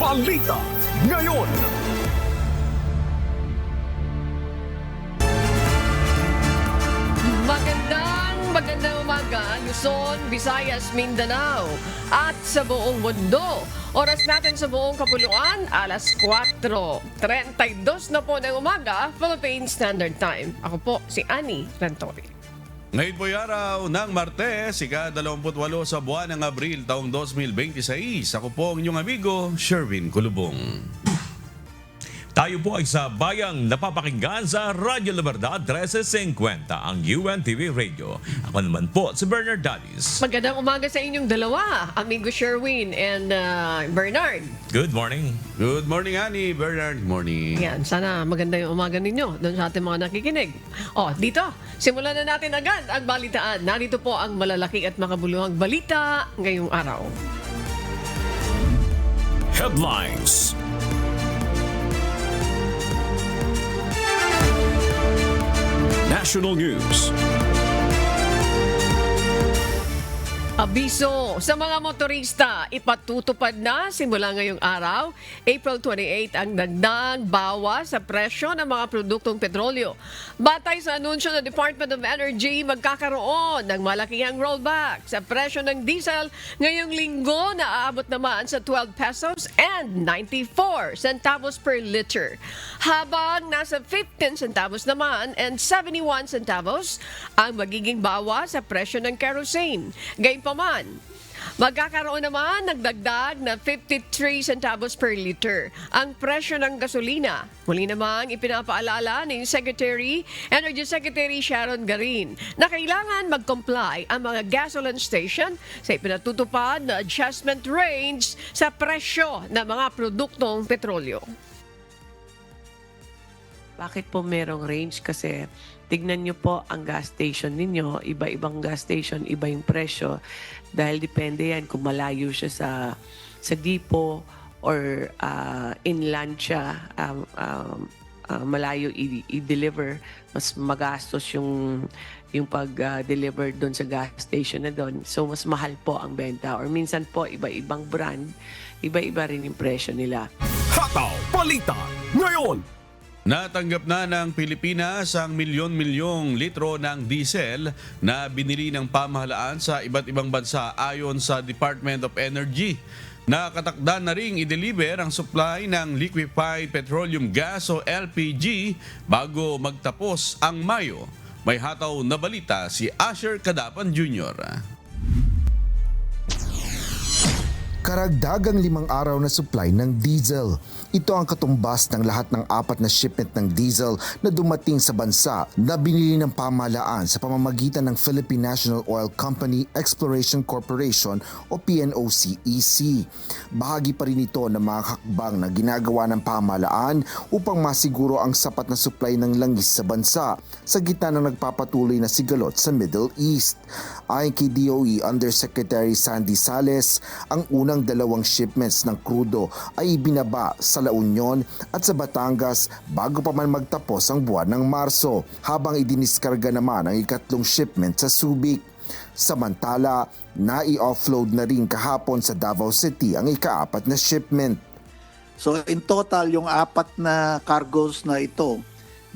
Balita Ngayon. Magandang umaga, Luzon, Visayas, Mindanao at sa buong mundo. Oras natin sa buong kapuluan, alas 4:32 na po ng umaga, Philippine Standard Time. Ako po si Annie Rantori. Ngayon po araw ng Martes, ika-28 sa buwan ng Abril taong 2026. Ako po ang inyong amigo, Sherwin Kulubong. Tayo po ay sa bayang napapakinggan sa Radyo Libertad 1350, ang UNTV Radio. Ako naman po si Bernard Dalis. Magandang umaga sa inyong dalawa, amigo Sherwin and Bernard. Good morning. Good morning, Annie. Bernard, morning. Yan, sana maganda yung umaga ninyo doon sa ating mga nakikinig. Dito, simulan na natin agad ang balitaan. Narito po ang malalaki at makabuluhang balita ngayong araw. Headlines. National News. Abiso sa mga motorista, ipatutupad na simula ngayong araw, April 28, ang dagdag bawas sa presyo ng mga produktong petrolyo. Batay sa anunsyo ng Department of Energy, magkakaroon ng malakihang rollback sa presyo ng diesel ngayong linggo na aabot naman sa 12 pesos and 94 centavos per liter. Habang nasa 15 centavos naman and 71 centavos ang magiging bawas sa presyo ng kerosene. Gayunpaman, magkakaroon naman nagdagdag na 53 centavos per liter ang presyo ng gasolina. Muli namang ipinapaalala ni Energy Secretary Sharon Garin na kailangan mag-comply ang mga gasoline station sa ipinatutupad na adjustment range sa presyo ng mga produktong petrolyo. Bakit po merong range? Kasi tignan nyo po ang gas station ninyo, iba-ibang gas station, iba yung presyo. Dahil depende yan kung malayo siya sa depot or inland siya, malayo i-deliver, mas magastos yung pag-deliver doon sa gas station na doon. So, mas mahal po ang benta. Or minsan po, iba-ibang brand, iba-iba rin yung presyo nila. Hataw Balita Ngayon. Natanggap na ng Pilipinas ang milyon-milyong litro ng diesel na binili ng pamahalaan sa iba't ibang bansa ayon sa Department of Energy. Nakatakda na ring i-deliver ang supply ng liquefied petroleum gas o LPG bago magtapos ang Mayo. May hataw na balita si Asher Cadapan Jr. Karagdagang 5 araw na supply ng diesel. Ito ang katumbas ng lahat ng 4 na shipment ng diesel na dumating sa bansa na binili ng pamahalaan sa pamamagitan ng Philippine National Oil Company Exploration Corporation o PNOCEC. Bahagi pa rin ito ng mga hakbang na ginagawa ng pamahalaan upang masiguro ang sapat na supply ng langis sa bansa sa gitna ng nagpapatuloy na sigalot sa Middle East. Ayon kay DOE Undersecretary Sandy Sales, ang unang 2 shipments ng krudo ay ibinaba sa La Union at sa Batangas bago pa man magtapos ang buwan ng Marso, habang idiniskarga naman ang ikatlong shipment sa Subic. Samantala, nai-offload na rin kahapon sa Davao City ang ika-4 na shipment. So in total, yung 4 na cargoes na ito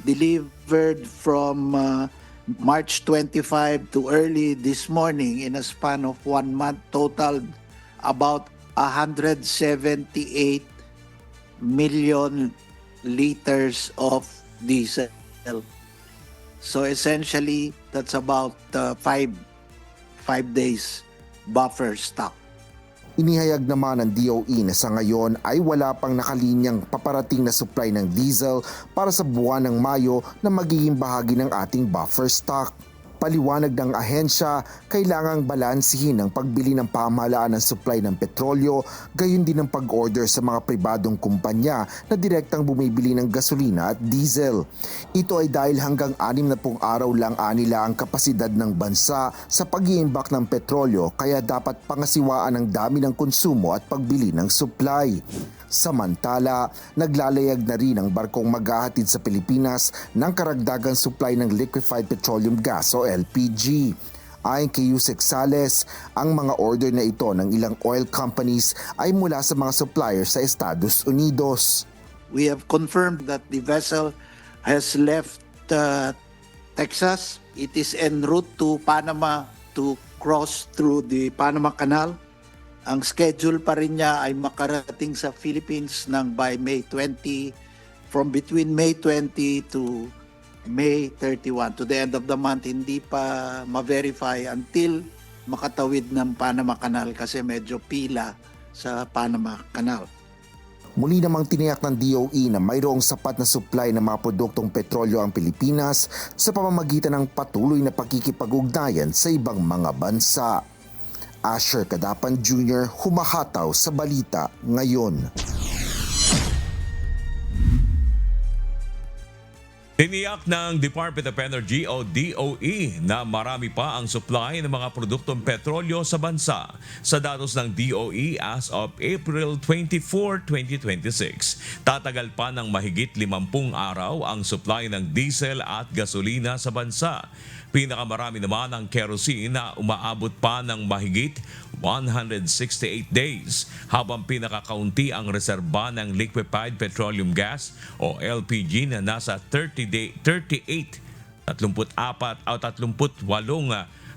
delivered from March 25 to early this morning in a span of 1 month, totaled about 178 million liters of diesel. So essentially, that's about 5 days buffer stock. Inihayag naman ng DOE na sa ngayon ay wala pang nakalinyang paparating na supply ng diesel para sa buwan ng Mayo na magiging bahagi ng ating buffer stock. Paliwanag ng ahensya, kailangang balansihin ang pagbili ng pamahalaan ng supply ng petrolyo, gayon din ang pag-order sa mga pribadong kumpanya na direktang bumibili ng gasolina at diesel. Ito ay dahil hanggang 60 araw lang anila ang kapasidad ng bansa sa pag-iimbak ng petrolyo, kaya dapat pangasiwaan ang dami ng konsumo at pagbili ng supply. Samantala, naglalayag na rin ang barkong maghahatid sa Pilipinas ng karagdagang supply ng liquefied petroleum gas o LPG. Ayon kay Yusek Sales, ang mga order na ito ng ilang oil companies ay mula sa mga suppliers sa Estados Unidos. We have confirmed that the vessel has left Texas. It is en route to Panama to cross through the Panama Canal. Ang schedule pa rin niya ay makarating sa Philippines by May 20, from between May 20 to May 31. To the end of the month, hindi pa ma-verify until makatawid ng Panama Canal kasi medyo pila sa Panama Canal. Muli namang tiniyak ng DOE na mayroong sapat na supply ng mga produktong petrolyo ang Pilipinas sa pamamagitan ng patuloy na pakikipag-ugnayan sa ibang mga bansa. Asher Cadapan Jr. humahataw sa Balita Ngayon. Tiniyak ng Department of Energy o DOE na marami pa ang supply ng mga produktong petrolyo sa bansa. Sa datos ng DOE as of April 24, 2026, tatagal pa ng mahigit 50 araw ang supply ng diesel at gasolina sa bansa. Pinakamarami naman ang kerosene na umaabot pa ng mahigit 168 days, habang pinakakaunti ang reserba ng liquefied petroleum gas o LPG na nasa 38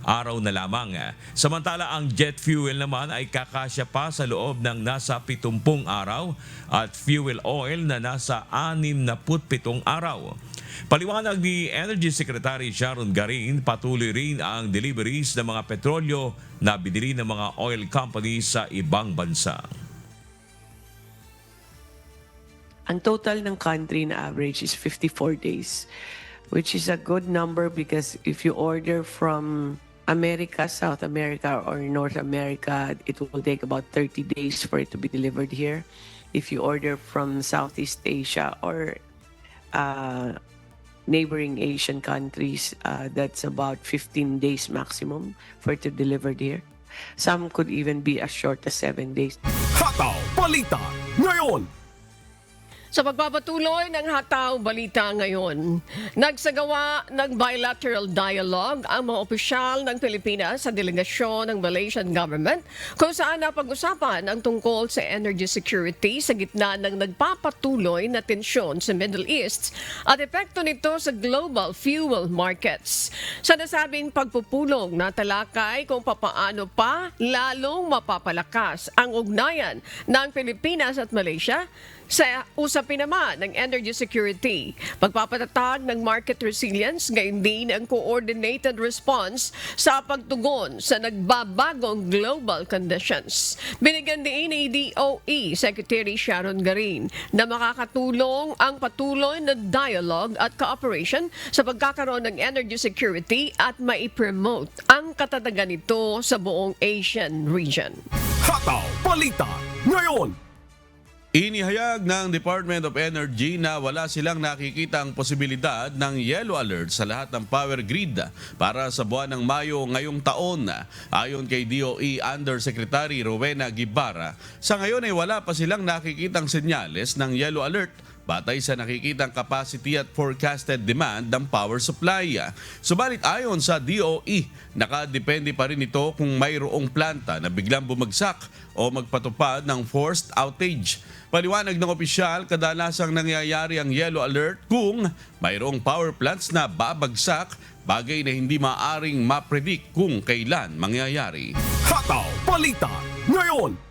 araw na lamang. Samantala ang jet fuel naman ay kakasya pa sa loob ng nasa 70 araw at fuel oil na nasa 67 araw. Paliwanag ni Energy Secretary Sharon Garin, patuloy rin ang deliveries ng mga petrolyo na binili ng mga oil companies sa ibang bansa. Ang total ng country na average is 54 days, which is a good number because if you order from America, South America, or North America, it will take about 30 days for it to be delivered here. If you order from Southeast Asia or neighboring Asian countries, that's about 15 days maximum for it to be delivered here. Some could even be as short as 7 days. Hataw Balita Ngayon. Sa pagpapatuloy ng Hataw Balita Ngayon, nagsagawa ng bilateral dialogue ang mga opisyal ng Pilipinas sa delegasyon ng Malaysian government kung saan napag-usapan ang tungkol sa energy security sa gitna ng nagpapatuloy na tensyon sa Middle East at epekto nito sa global fuel markets. Sa nasabing pagpupulong na talakay kung papaano pa lalong mapapalakas ang ugnayan ng Pilipinas at Malaysia sa usapin naman ng energy security, pagpapatatag ng market resilience, gayon din ang coordinated response sa pagtugon sa nagbabagong global conditions. Binigyan din ni DOE Secretary Sharon Garin na makakatulong ang patuloy na dialogue at cooperation sa pagkakaroon ng energy security at maipromote ang katatagan nito sa buong Asian region. Hataw Balita Ngayon. Inihayag ng Department of Energy na wala silang nakikitang posibilidad ng yellow alert sa lahat ng power grid para sa buwan ng Mayo ngayong taon. Ayon kay DOE Undersecretary Rowena Guibarra, sa ngayon ay wala pa silang nakikitang senyales ng yellow alert batay sa nakikitang capacity at forecasted demand ng power supply. Subalit ayon sa DOE, nakadepende pa rin ito kung mayroong planta na biglang bumagsak o magpatupad ng forced outage. Paliwanag ng opisyal, kadalasang nangyayari ang yellow alert kung mayroong power plants na babagsak, bagay na hindi maaring mapredict kung kailan mangyayari. Hataw Balita Ngayon.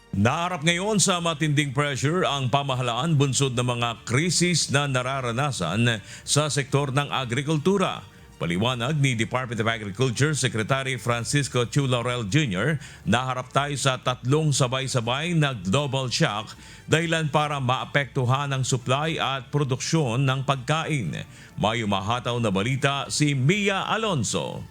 Naharap ngayon sa matinding pressure ang pamahalaan bunsod ng mga krisis na nararanasan sa sektor ng agrikultura. Paliwanag ni Department of Agriculture Secretary Francisco Chu Laurel Jr., naharap tayo sa 3 sabay-sabay na global shock dahilan para maapektuhan ang supply at produksyon ng pagkain. May umahataw na balita si Mia Alonso.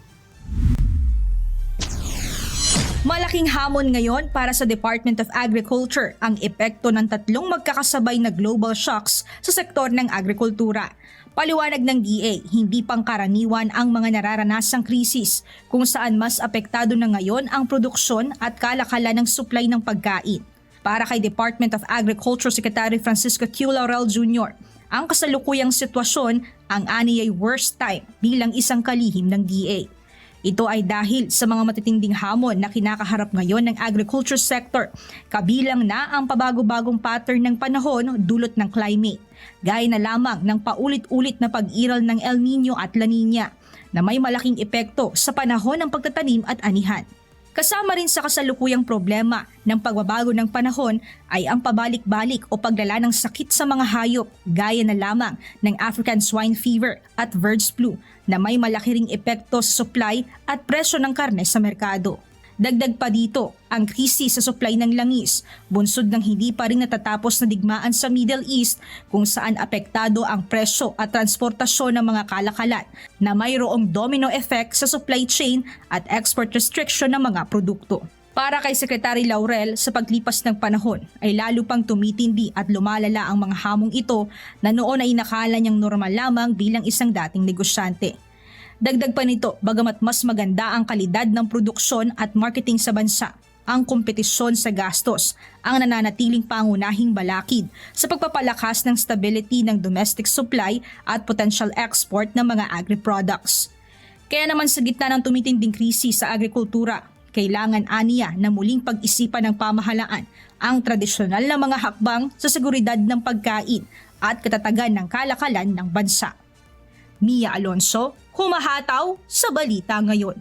Malaking hamon ngayon para sa Department of Agriculture ang epekto ng 3 magkakasabay na global shocks sa sektor ng agrikultura. Paliwanag ng DA, hindi pangkaraniwan ang mga nararanasang krisis kung saan mas apektado na ngayon ang produksyon at kalakalan ng supply ng pagkain. Para kay Department of Agriculture Secretary Francisco Q. Laurel Jr., ang kasalukuyang sitwasyon ang aniyay worst time bilang isang kalihim ng DA. Ito ay dahil sa mga matitinding hamon na kinakaharap ngayon ng agriculture sector, kabilang na ang pabago-bagong pattern ng panahon dulot ng climate, gaya na lamang ng paulit-ulit na pag-iral ng El Nino at La Nina na may malaking epekto sa panahon ng pagtatanim at anihan. Kasama rin sa kasalukuyang problema ng pagbabago ng panahon ay ang pabalik-balik o paglala ng sakit sa mga hayop gaya na lamang ng African swine fever at bird flu na may malaki ring epekto sa supply at presyo ng karne sa merkado. Dagdag pa dito ang krisis sa supply ng langis, bunsod ng hindi pa rin natatapos na digmaan sa Middle East kung saan apektado ang presyo at transportasyon ng mga kalakalan na mayroong domino effect sa supply chain at export restriction ng mga produkto. Para kay Secretary Laurel, sa paglipas ng panahon ay lalo pang tumitindi at lumalala ang mga hamong ito na noon ay nakala niyang normal lamang bilang isang dating negosyante. Dagdag pa nito, bagamat mas maganda ang kalidad ng produksyon at marketing sa bansa, ang kompetisyon sa gastos ang nananatiling pangunahing balakid sa pagpapalakas ng stability ng domestic supply at potential export ng mga agri-products. Kaya naman sa gitna ng tumitinding krisis sa agrikultura, kailangan aniya na muling pag-isipan ng pamahalaan ang tradisyonal na mga hakbang sa seguridad ng pagkain at katatagan ng kalakalan ng bansa. Mia Alonso, humahataw sa Balita Ngayon.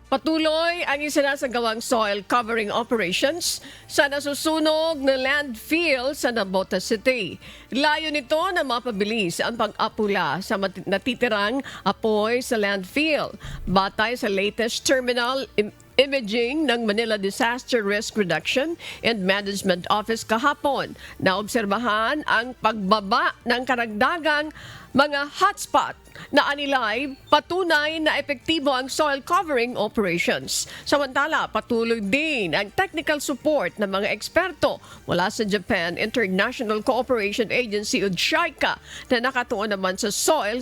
Patuloy ang isinasagawang soil covering operations sa nasusunog na landfill sa Navotas City. Layo nito na mapabilis ang pag-apula sa natitirang apoy sa landfill. Batay sa latest terminal imaging ng Manila Disaster Risk Reduction and Management Office kahapon, naobserbahan ang pagbaba ng karagdagang mga hotspot na anilay patunay na epektibo ang soil covering operations. Samantala, patuloy din ang technical support ng mga eksperto mula sa Japan International Cooperation Agency o JICA na nakatuon naman sa soil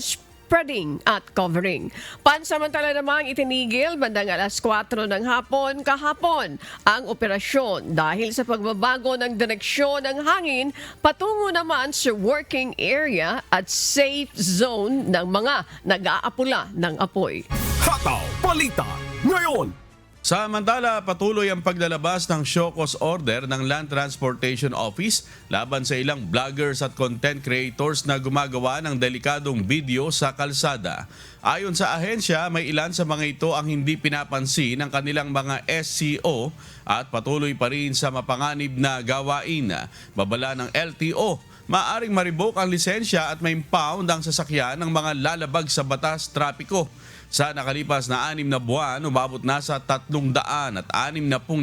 spreading at covering. Pansamantala namang itinigil bandang alas 4 ng hapon kahapon ang operasyon dahil sa pagbabago ng direksyon ng hangin patungo naman sa working area at safe zone ng mga nag-aapula ng apoy. Hataw Balita Ngayon. Samantala, patuloy ang paglalabas ng show cause order ng Land Transportation Office laban sa ilang vloggers at content creators na gumagawa ng delikadong video sa kalsada. Ayon sa ahensya, may ilan sa mga ito ang hindi pinapansin ng kanilang mga SCO at patuloy pa rin sa mapanganib na gawain. Babala ng LTO, maaring ma-revoke ang lisensya at ma-impound ang sasakyan ng mga lalabag sa batas trapiko. Sa nakalipas na 6 na buwan, umabot na sa 360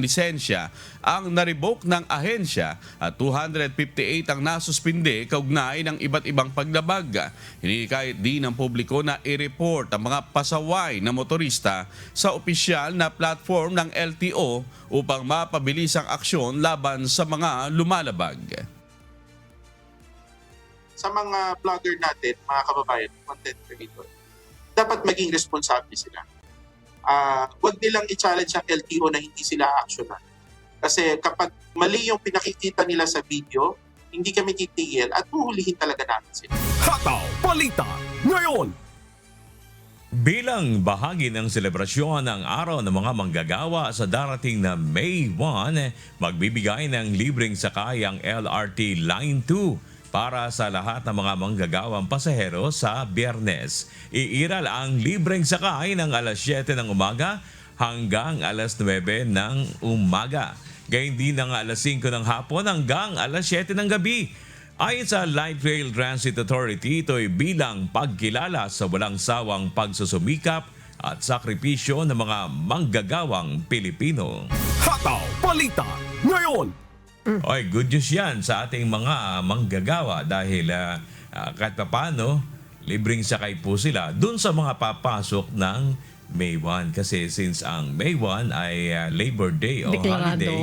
lisensya ang na-revoke ng ahensya at 258 ang nasuspinde kaugnay ng iba't ibang paglabag. Hinikayat din ng publiko na i-report ang mga pasaway na motorista sa opisyal na platform ng LTO upang mapabilis ang aksyon laban sa mga lumalabag. Sa mga vlogger natin, mga kababayan, content creator, dapat maging responsable sila. Huwag nilang i-challenge ang LTO na hindi sila aksyonan. Kasi kapag mali yung pinakikita nila sa video, hindi kami titigil at huhulihin talaga namin sila. Hataw Balita Ngayon. Bilang bahagi ng selebrasyon ng Araw ng mga Manggagawa sa darating na May 1, magbibigay ng libreng sakay ang LRT Line 2 para sa lahat ng mga manggagawang pasahero sa Biyernes. Iiral ang libreng sakay ng alas 7 ng umaga hanggang alas 9 ng umaga. Gayun din ng alas 5 ng hapon hanggang alas 7 ng gabi. Ayon sa Light Rail Transit Authority, ito'y bilang pagkilala sa walang sawang pagsusumikap at sakripisyo ng mga manggagawang Pilipino. Hataw Balita Ngayon. Oy, good news yan sa ating mga manggagawa dahil kahit paano, libreng sakay po sila dun sa mga papasok ng May 1. Kasi since ang May 1 ay Labor Day o holiday.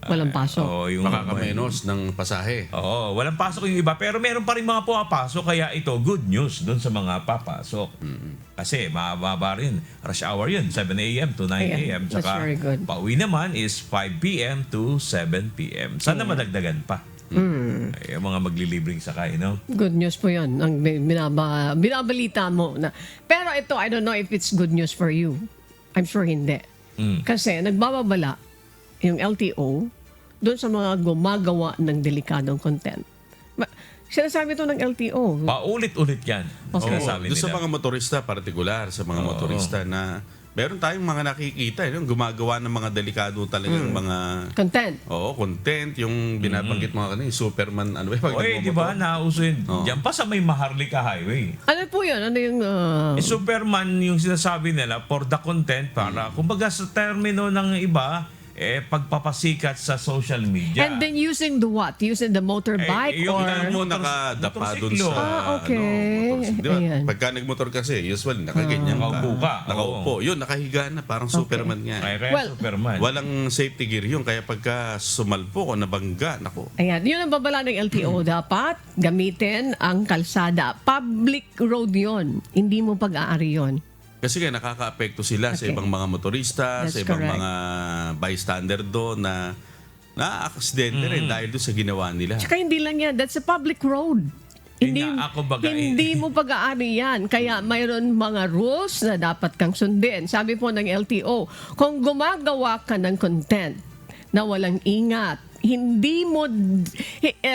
Walang pasok. Yung makakamenos ng pasahe. Oo, walang pasok yung iba. Pero meron pa rin mga pumapasok. Kaya ito, good news dun sa mga papasok. Kasi mababa rin. Rush hour yun, 7 a.m. to 9 a.m. That's Saka very good. pauwi naman is 5 p.m. to 7 p.m. Sana madagdagan pa. Yung mga maglilibring sakay, no? Good news po yun. Ang binabalita mo. Na. Pero ito, I don't know if it's good news for you. I'm sure hindi. Kasi nagbababala yung LTO doon sa mga gumagawa ng delikadong content. Sinasabi ito ng LTO. Paulit-ulit yan. Okay. Sinasabi Doon sa nila. mga motorista, partikular, sa mga motorista na meron tayong mga nakikita, yung gumagawa ng mga delikado talagang mga Content. content, yung binabanggit mga kanina, yung Superman, ano ba? Oy, di ba? Nauso yun. Diyan pa sa may Maharlika Highway. Ano po yun? Ano yung... Superman yung sinasabi nila for the content para, kumbaga sa termino ng iba, pagpapasikat sa social media. And then using the what? Using the motorbike yung or... Mo nakadapa dun motorsiklo. sa okay. motorsiklo. Di ba? Ayan. Pagka nagmotor kasi, usually nakaganyan Nakaupo ka. Nakaupo. Yun, nakahiga na. Parang Superman nga. Kaya Well, Superman. Walang safety gear yun. Kaya pagka sumalpo o nabangga, nako. Ayan, yun ang babala ng LTO. Dapat gamitin ang kalsada. Public road yon. Hindi mo pag-aari yun. Kasi kaya nakaka-apekto sila sa Okay. ibang mga motorista, That's sa ibang correct. mga bystander doon na na-aksidente rin dahil doon sa ginawa nila. Tsaka hindi lang yan. That's a public road. Hindi nga ako bagay. Hindi mo pag-aari yan. Kaya mayroon mga rules na dapat kang sundin. Sabi po ng LTO, kung gumagawa ka ng content na walang ingat, hindi mo,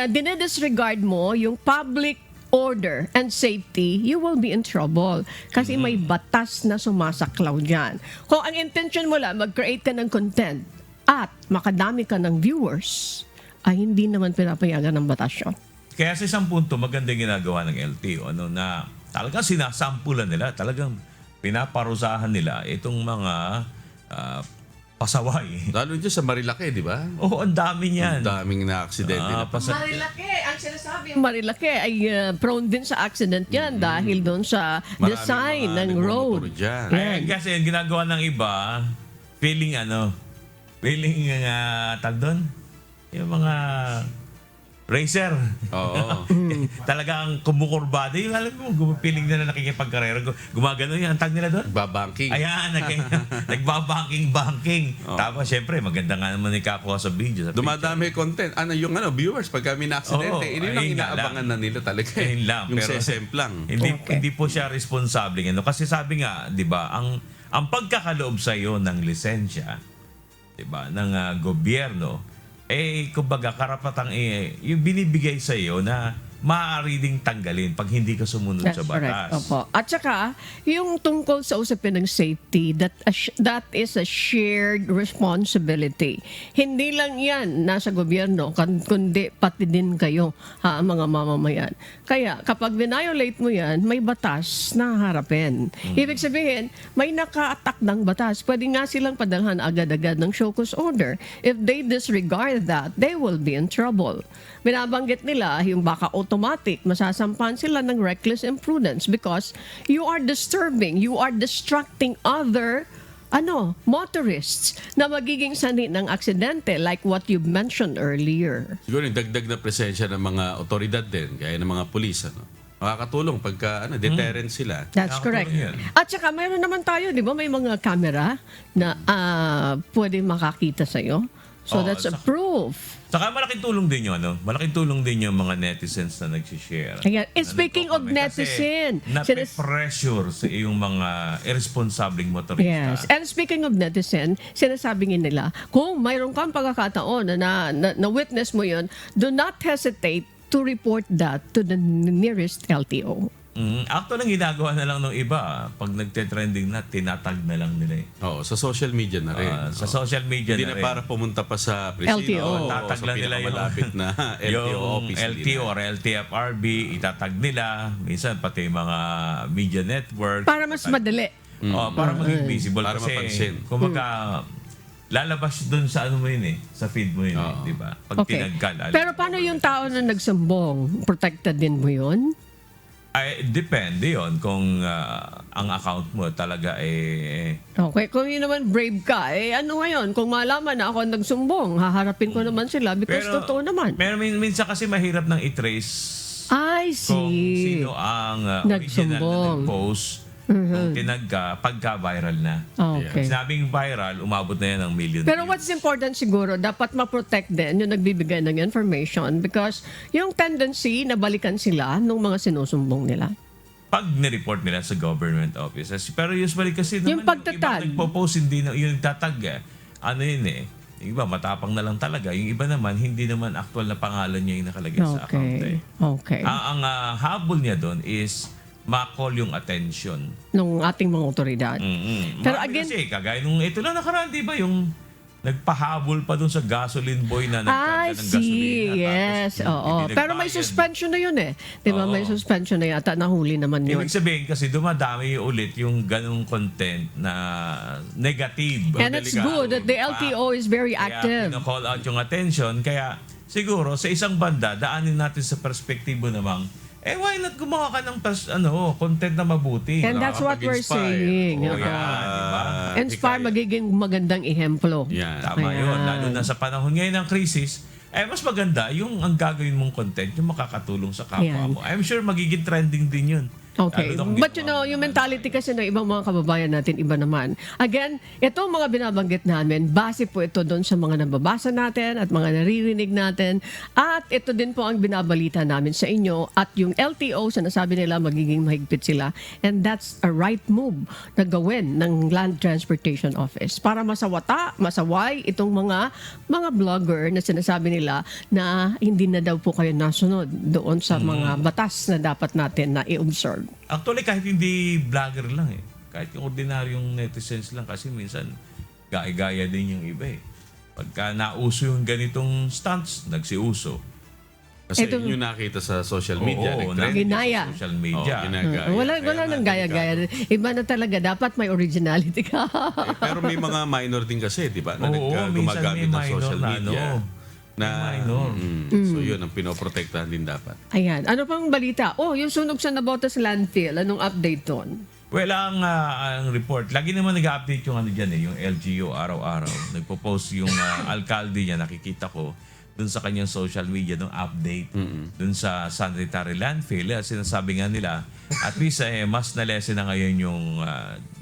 dinedisregard mo yung public order and safety, you will be in trouble. Kasi may batas na sumasaklaw dyan. Kung ang intention mo lang, mag-create ka ng content at makadami ka ng viewers, ay hindi naman pinapayagan ng batas yun. Kaya sa isang punto, maganda yung ginagawa ng LTO, na talagang sinasampulan nila, talagang pinaparusahan nila itong mga pasaway. Lalo dyan sa Marilake, di ba? Oo, ang dami niyan. Ang daming na-aksidente na Marilake, ang sinasabi Marilake ay prone din sa accident yan dahil doon sa design ng road. Ay, kasi yung ginagawa ng iba, feeling tag doon? Yung mga racer. Oo. Talagang kumukurbada. Yung alam mo, gumapiling na nakikipagkarera. Gumagano yung tag nila doon. Babanking. Ayan, nagbabanking. Tapos, syempre, maganda nga naman ikakuha sa video. Sa Dumadami content. Yung viewers, pag kami na-aksidente, ini lang ayun nga inaabangan na nila talaga. Ayun lang, Yung pero- SSM lang. Hindi po siya responsable. Kasi sabi nga, di ba, ang pagkakaloob sa iyo ng lisensya, di ba, ng gobyerno, kumbaga karapatang yung binibigay sa iyo na maaari ding tanggalin pag hindi ka sumunod That's sa batas. correct. Opo. At saka, yung tungkol sa usapin ng safety, that is a shared responsibility. Hindi lang yan nasa gobyerno, kundi pati din kayo, mga mamamayan. Kaya, kapag violate mo yan, may batas na harapin. Ibig sabihin, may naka-attack ng batas. Pwede nga silang padalhan agad-agad ng show cause order. If they disregard that, they will be in trouble. Binabanggit nila yung baka automatic, masasampan sila ng reckless imprudence because you are disturbing, you are distracting other motorists na magiging sanhi ng aksidente like what you mentioned earlier. Siguro yung dagdag na presensya ng mga otoridad din, gaya ng mga pulis, makakatulong pagka deterrent sila. That's correct. Yan. At saka mayroon naman tayo, di ba, may mga camera na pwede makakita sa'yo. So that's a proof. Saka malaking tulong din yun, Malaking tulong din yung mga netizens na nagsishare. Ayan. And speaking of netizen, nape-pressure sa iyong mga irresponsibleng motorista. yes. And speaking of netizen, sinasabi nila, kung mayroon kang pagkakataon na witness mo yun, do not hesitate to report that to the nearest LTO. Actually, ginagawa na lang ng iba. Pag nagte-trending na, tinatag na lang nila. Oo, sa social media na rin. Sa social media Hindi na na rin. para pumunta pa sa presinto. LTO. Tatag lang nila yung malapit na LTO yung office. LTO or LTFRB, itatag nila. Minsan pati yung mga media network. Para mas madali. Para maging visible. Para kasi, mapansin. Kumbaga, lalabas dun sa mo yun sa feed mo yun, di ba? Pag Okay. tinagkal. Pero paano yung tao na nagsumbong? Protected din mo yun? Ay, depende yon kung ang account mo talaga Okay, kung yun naman brave ka, ano ngayon? Kung malaman na ako nagsumbong, haharapin ko naman sila because totoo naman. Pero minsan kasi mahirap nang i-trace I kung see. sino ang original na Nagsumbong. nag-post. Kung pagka-viral na. Okay. Sinabing viral, umabot na yan ng million Pero views. what's important siguro, dapat ma-protect din yung nagbibigay ng information because yung tendency na balikan sila nung mga sinusumbong nila. Pag nireport nila sa government offices. Pero usually kasi Yung naman, pagtatag. yung iba nagpo-post, hindi na, yung tatag, ano yun yung iba, matapang na lang talaga. Yung iba naman, hindi naman actual na pangalan niya yung nakalagay sa account. Okay. Ang habol niya doon is ma-call yung attention. Nung ating mga otoridad. Pero Marami again, kasi, kagaya nung ito lang nakaraan, di ba, yung nagpahabol pa doon sa gasoline boy na nagkarga ng gasolina. Yes, Tapos, oo. hindi Pero may nagbayad. suspension na yun eh. Di ba? May Oo. suspension na yata, nahuli naman yun. Ibig sabihin kasi dumadami ulit yung ganong content na negative. And it's good that the LTO is very active. Kaya call out yung attention. Kaya siguro sa isang banda, daanin natin sa perspektibo namang, why not gumawa ka ng content na mabuti? And that's what we're saying. Oo, Oo. yan, diba? Inspire, magiging magandang ehemplo. Yan. Tama Ayan. yun. Lalo na sa panahon ngayon ng krisis, mas maganda yung ang gagawin mong content, yung makakatulong sa kapwa Ayan. mo. I'm sure magiging trending din yun. Okay. Lalo na kung But ginawa mo yung naman. mentality kasi ng ibang mga kababayan natin, iba naman. Again, itong mga binabanggit namin, base po ito doon sa mga nababasa natin at mga naririnig natin. At ito din po ang binabalita namin sa inyo. At yung LTO, sinasabi nila magiging mahigpit sila. And that's a right move na gawin ng Land Transportation Office para masaway itong mga vlogger na sinasabi nila na hindi na daw po kayo nasunod doon sa mga batas na dapat natin na i-observe. Actually, kahit hindi vlogger lang kahit yung ordinaryong netizens lang kasi minsan gaya-gaya din yung iba Pagka nauso yung ganitong stunts, nagsiuso. Kasi Ito- yun yung nakita sa social media. Oo, nag-trend. Ginaya. sa social media. Ginagaya. Wala Kaya nang nga gaya-gaya. Iba na talaga. Dapat may originality ka. Pero may mga minor din kasi, di ba? Na Oo, minsan gumagamit may ng minor social na, media. May minor. So yun, ang pinoprotektahan din dapat. Ayan. Ano pang balita? Yung sunog sa Navotas landfill. Anong update doon? Well, ang report, lagi naman nag-update yung dyan yung LGU araw-araw. Nagpo-post yung alkalde niya, nakikita ko, dun sa kanyang social media, nung update dun sa sanitary landfill. Sinasabi nga nila, at least mas na-lessen na ngayon yung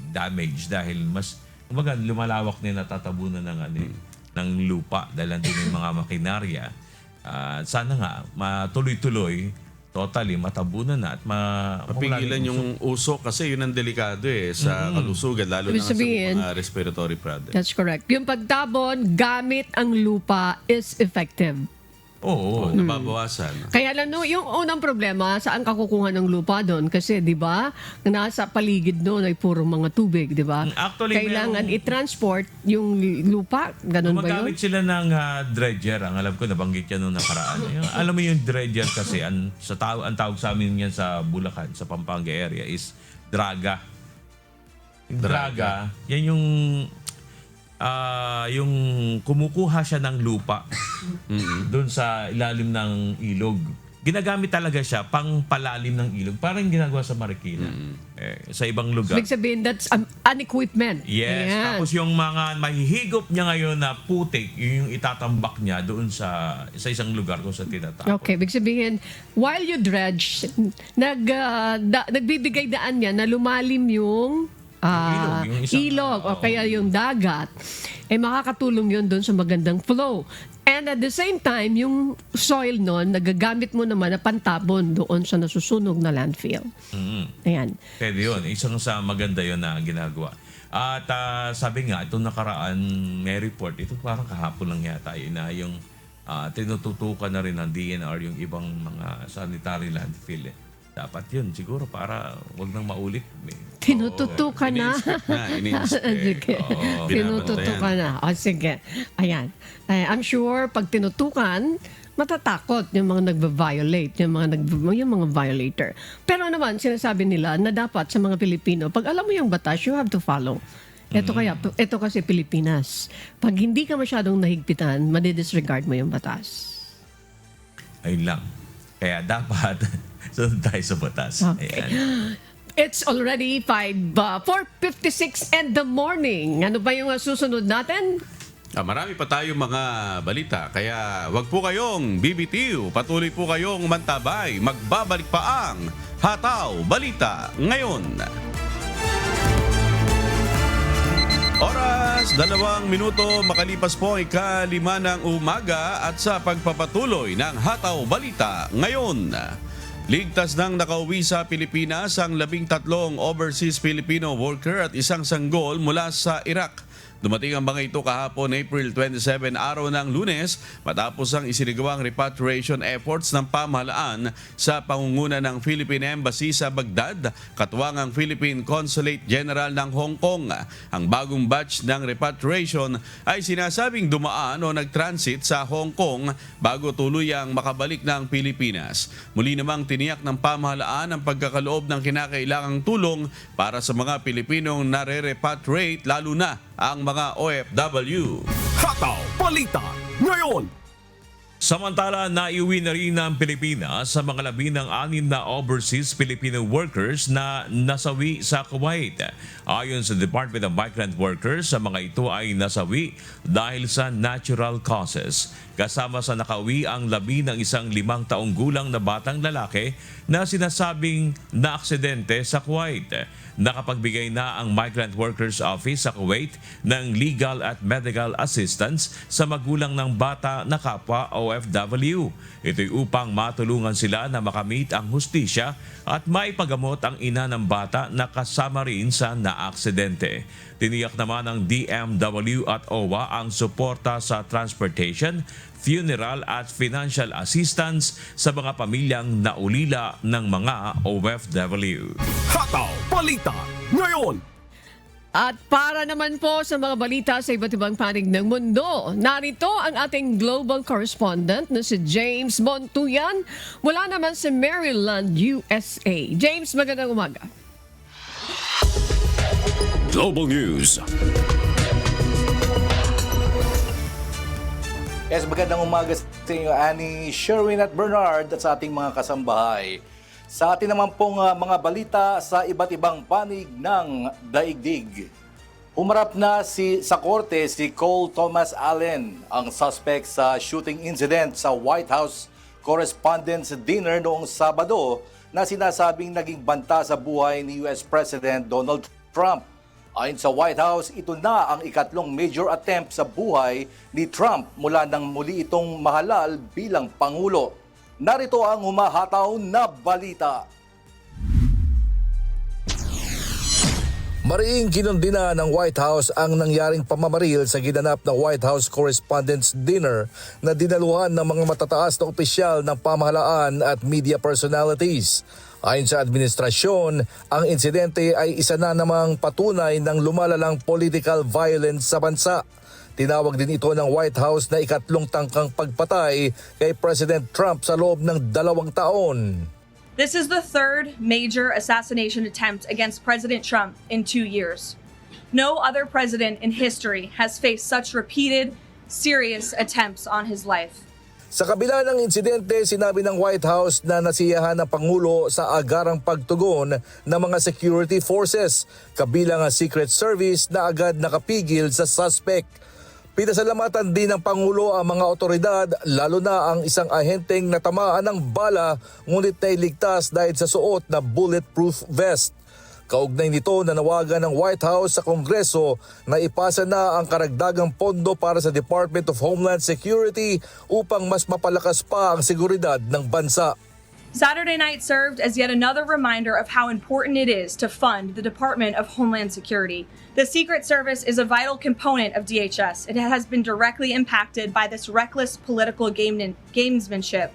damage dahil mas, kumbaga, lumalawak na yung natatabunan ng lupa dahil nandun yung mga makinarya. Sana nga, matuloy-tuloy, totally matabunan na at Papigilan yung usok kasi yun ang delikado sa kalusugan, lalo na Ibig nga sa sabihin, mga respiratory problems. That's correct. Yung pagtabon gamit ang lupa is effective. Oo. Nababawasan. Kaya lang yung unang problema, saan ka kukuha ng lupa doon? Kasi, di ba, nasa paligid doon ay puro mga tubig, di ba? Actually, Kailangan merong- i-transport yung lupa. Ganun ba yun? Gumagamit sila ng dredger. Ang alam ko, nabanggit yan nung nakaraan. Alam mo yung dredger kasi, ang tawag sa amin yan sa Bulacan, sa Pampanga area, is draga. Yung draga, yan yung kumukuha siya ng lupa doon sa ilalim ng ilog. Ginagamit talaga siya pang palalim ng ilog. Parang ginagawa sa Marikina. Sa ibang lugar. Ibig sabihin, that's an equipment. Yes. Ayan. Tapos yung mga mahihigop niya ngayon na putik, yung itatambak niya doon sa isang lugar kung sa tinatapon. Okay, ibig sabihin, while you dredge, nagbibigay daan niya na lumalim yung ilog, yung isang- ilog o kaya yung dagat, makakatulong yun doon sa magandang flow. And at the same time, yung soil nun, nagagamit mo naman na pantabon doon sa nasusunog na landfill. Ayan. Pwede yun. Isang sa maganda yun na ginagawa. At sabi nga, itong nakaraan may report, ito parang kahapon lang yata yun na yung tinututukan na rin ng DNR yung ibang mga sanitary landfill. Dapat yun siguro para wag nang maulit. Tinututukan na. Sige. Oo, Tinututukan na. O sige. Ayan. I'm sure pag tinutukan, matatakot yung mga nagva-violate, yung mga violator. Pero naman, sinasabi nila na dapat sa mga Pilipino, pag alam mo yung batas, you have to follow. Ito kasi Pilipinas. Pag hindi ka masyadong nahigpitan, madidisregard mo yung batas. Ayun lang. Kaya dapat sunod tayo sa batas. Okay. Ayan. It's already 4:56 in the morning. Ano ba yung susunod natin? Marami pa tayong mga balita, kaya wag po kayong bibitiw. Patuloy po kayong mantabay. Magbabalik pa ang Hataw Balita ngayon. Oras, 2 minuto makalipas po ika-5 ng umaga at sa pagpapatuloy ng Hataw Balita ngayon. Ligtas nang nakauwi sa Pilipinas ang 13 overseas Filipino worker at isang sanggol mula sa Iraq. Dumating ang mga ito kahapon April 27 araw ng Lunes matapos ang isinagawang repatriation efforts ng pamahalaan sa pangunguna ng Philippine Embassy sa Baghdad, katuwang ang Philippine Consulate General ng Hong Kong. Ang bagong batch ng repatriation ay sinasabing dumaan o nag-transit sa Hong Kong bago tuluyang makabalik ng Pilipinas. Muli namang tiniyak ng pamahalaan ang pagkakaloob ng kinakailangang tulong para sa mga Pilipinong nare-repatriate lalo na ang mga OFW. Hataw Balita ngayon. Samantala, naiuwi na rin ng Pilipinas sa mga 16 na overseas Filipino workers na nasawi sa Kuwait. Ayon sa Department of Migrant Workers, sa mga ito ay nasawi dahil sa natural causes. Kasama sa nakauwi ang labi ng isang 5 taong gulang na batang lalaki na sinasabing naaksidente sa Kuwait. Nakapagbigay na ang Migrant Workers Office sa Kuwait ng legal at medical assistance sa magulang ng bata na kapwa OFW. Ito'y upang matulungan sila na makamit ang hustisya at maipagamot ang ina ng bata na kasama rin sa naaksidente. Tiniyak naman ng DMW at OWA ang suporta sa transportation, funeral at financial assistance sa mga pamilyang naulila ng mga OFW. Hataw Balita ngayon. At para naman po sa mga balita sa iba't ibang panig ng mundo, narito ang ating global correspondent na si James Montuyan mula naman sa Maryland, USA. James, magandang umaga. Global News. Yes, magandang umaga sa inyo, Annie, Sherwin at Bernard at sa ating mga kasambahay. Sa atin naman pong mga balita sa iba't ibang panig ng daigdig. Humarap na sa korte si Cole Thomas Allen, ang suspect sa shooting incident sa White House Correspondents' Dinner noong Sabado na sinasabing naging banta sa buhay ni US President Donald Trump. Ayon sa White House, ito na ang ikatlong major attempt sa buhay ni Trump mula nang muli itong mahalal bilang Pangulo. Narito ang humahataw na balita. Mariing kinundina ng White House ang nangyaring pamamaril sa ginanap na White House Correspondents' Dinner na dinaluhan ng mga matataas na opisyal ng pamahalaan at media personalities. Ayon sa administrasyon, ang insidente ay isa na namang patunay ng lumalalang political violence sa bansa. Tinawag din ito ng White House na ikatlong tangkang pagpatay kay President Trump sa loob ng 2 taon. This is the third major assassination attempt against President Trump in 2 years. No other president in history has faced such repeated, serious attempts on his life. Sa kabila ng insidente, sinabi ng White House na nasiyahan ng Pangulo sa agarang pagtugon ng mga security forces, kabilang ang Secret Service na agad nakapigil sa suspect. Pinasalamatan din ng Pangulo ang mga otoridad, lalo na ang isang ahenteng natamaan ng bala ngunit nailigtas dahil sa suot na bulletproof vest. Kaugnay nito, nanawagan ng White House sa Kongreso na ipasa na ang karagdagang pondo para sa Department of Homeland Security upang mas mapalakas pa ang seguridad ng bansa. Saturday night served as yet another reminder of how important it is to fund the Department of Homeland Security. The Secret Service is a vital component of DHS. It has been directly impacted by this reckless political gamesmanship.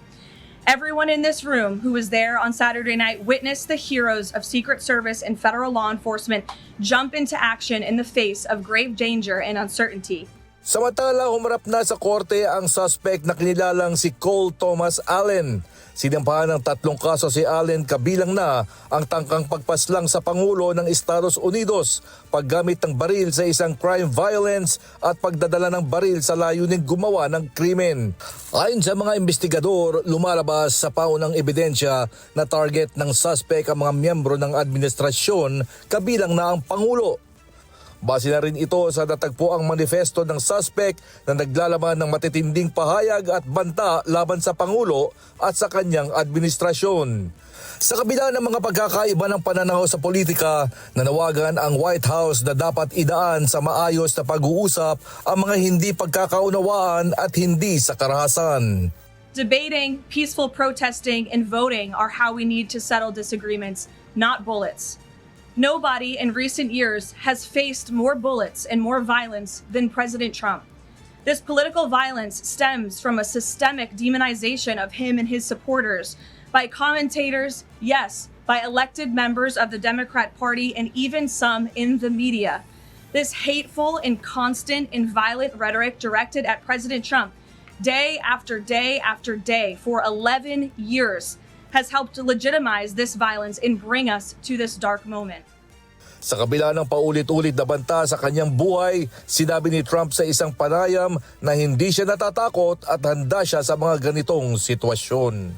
Everyone in this room who was there on Saturday night witnessed the heroes of Secret Service and federal law enforcement jump into action in the face of grave danger and uncertainty. Samantala, humarap na sa korte ang suspect na kinilalang si Cole Thomas Allen. Sinampahan ng 3 kaso si Allen, kabilang na ang tangkang pagpaslang sa Pangulo ng Estados Unidos, paggamit ng baril sa isang crime violence at pagdadala ng baril sa layuning gumawa ng krimen. Ayon sa mga investigador, lumalabas sa paunang ebidensya na target ng suspect ang mga miyembro ng administrasyon, kabilang na ang Pangulo. Base na rin ito sa natagpuang manifesto ng suspect na naglalaman ng matitinding pahayag at banta laban sa Pangulo at sa kanyang administrasyon. Sa kabila ng mga pagkakaiba ng pananaw sa politika, nanawagan ang White House na dapat idaan sa maayos na pag-uusap ang mga hindi pagkakaunawaan at hindi sa karahasan. Debating, peaceful protesting, and voting are how we need to settle disagreements, not bullets. Nobody in recent years has faced more bullets and more violence than President Trump. This political violence stems from a systemic demonization of him and his supporters by commentators, yes, by elected members of the Democrat Party and even some in the media. This hateful and constant and violent rhetoric directed at President Trump day after day after day for 11 years has helped to legitimize this violence and bring us to this dark moment. Sa kabila ng paulit-ulit na banta sa kanyang buhay, sinabi ni Trump sa isang panayam na hindi siya natatakot at handa siya sa mga ganitong sitwasyon.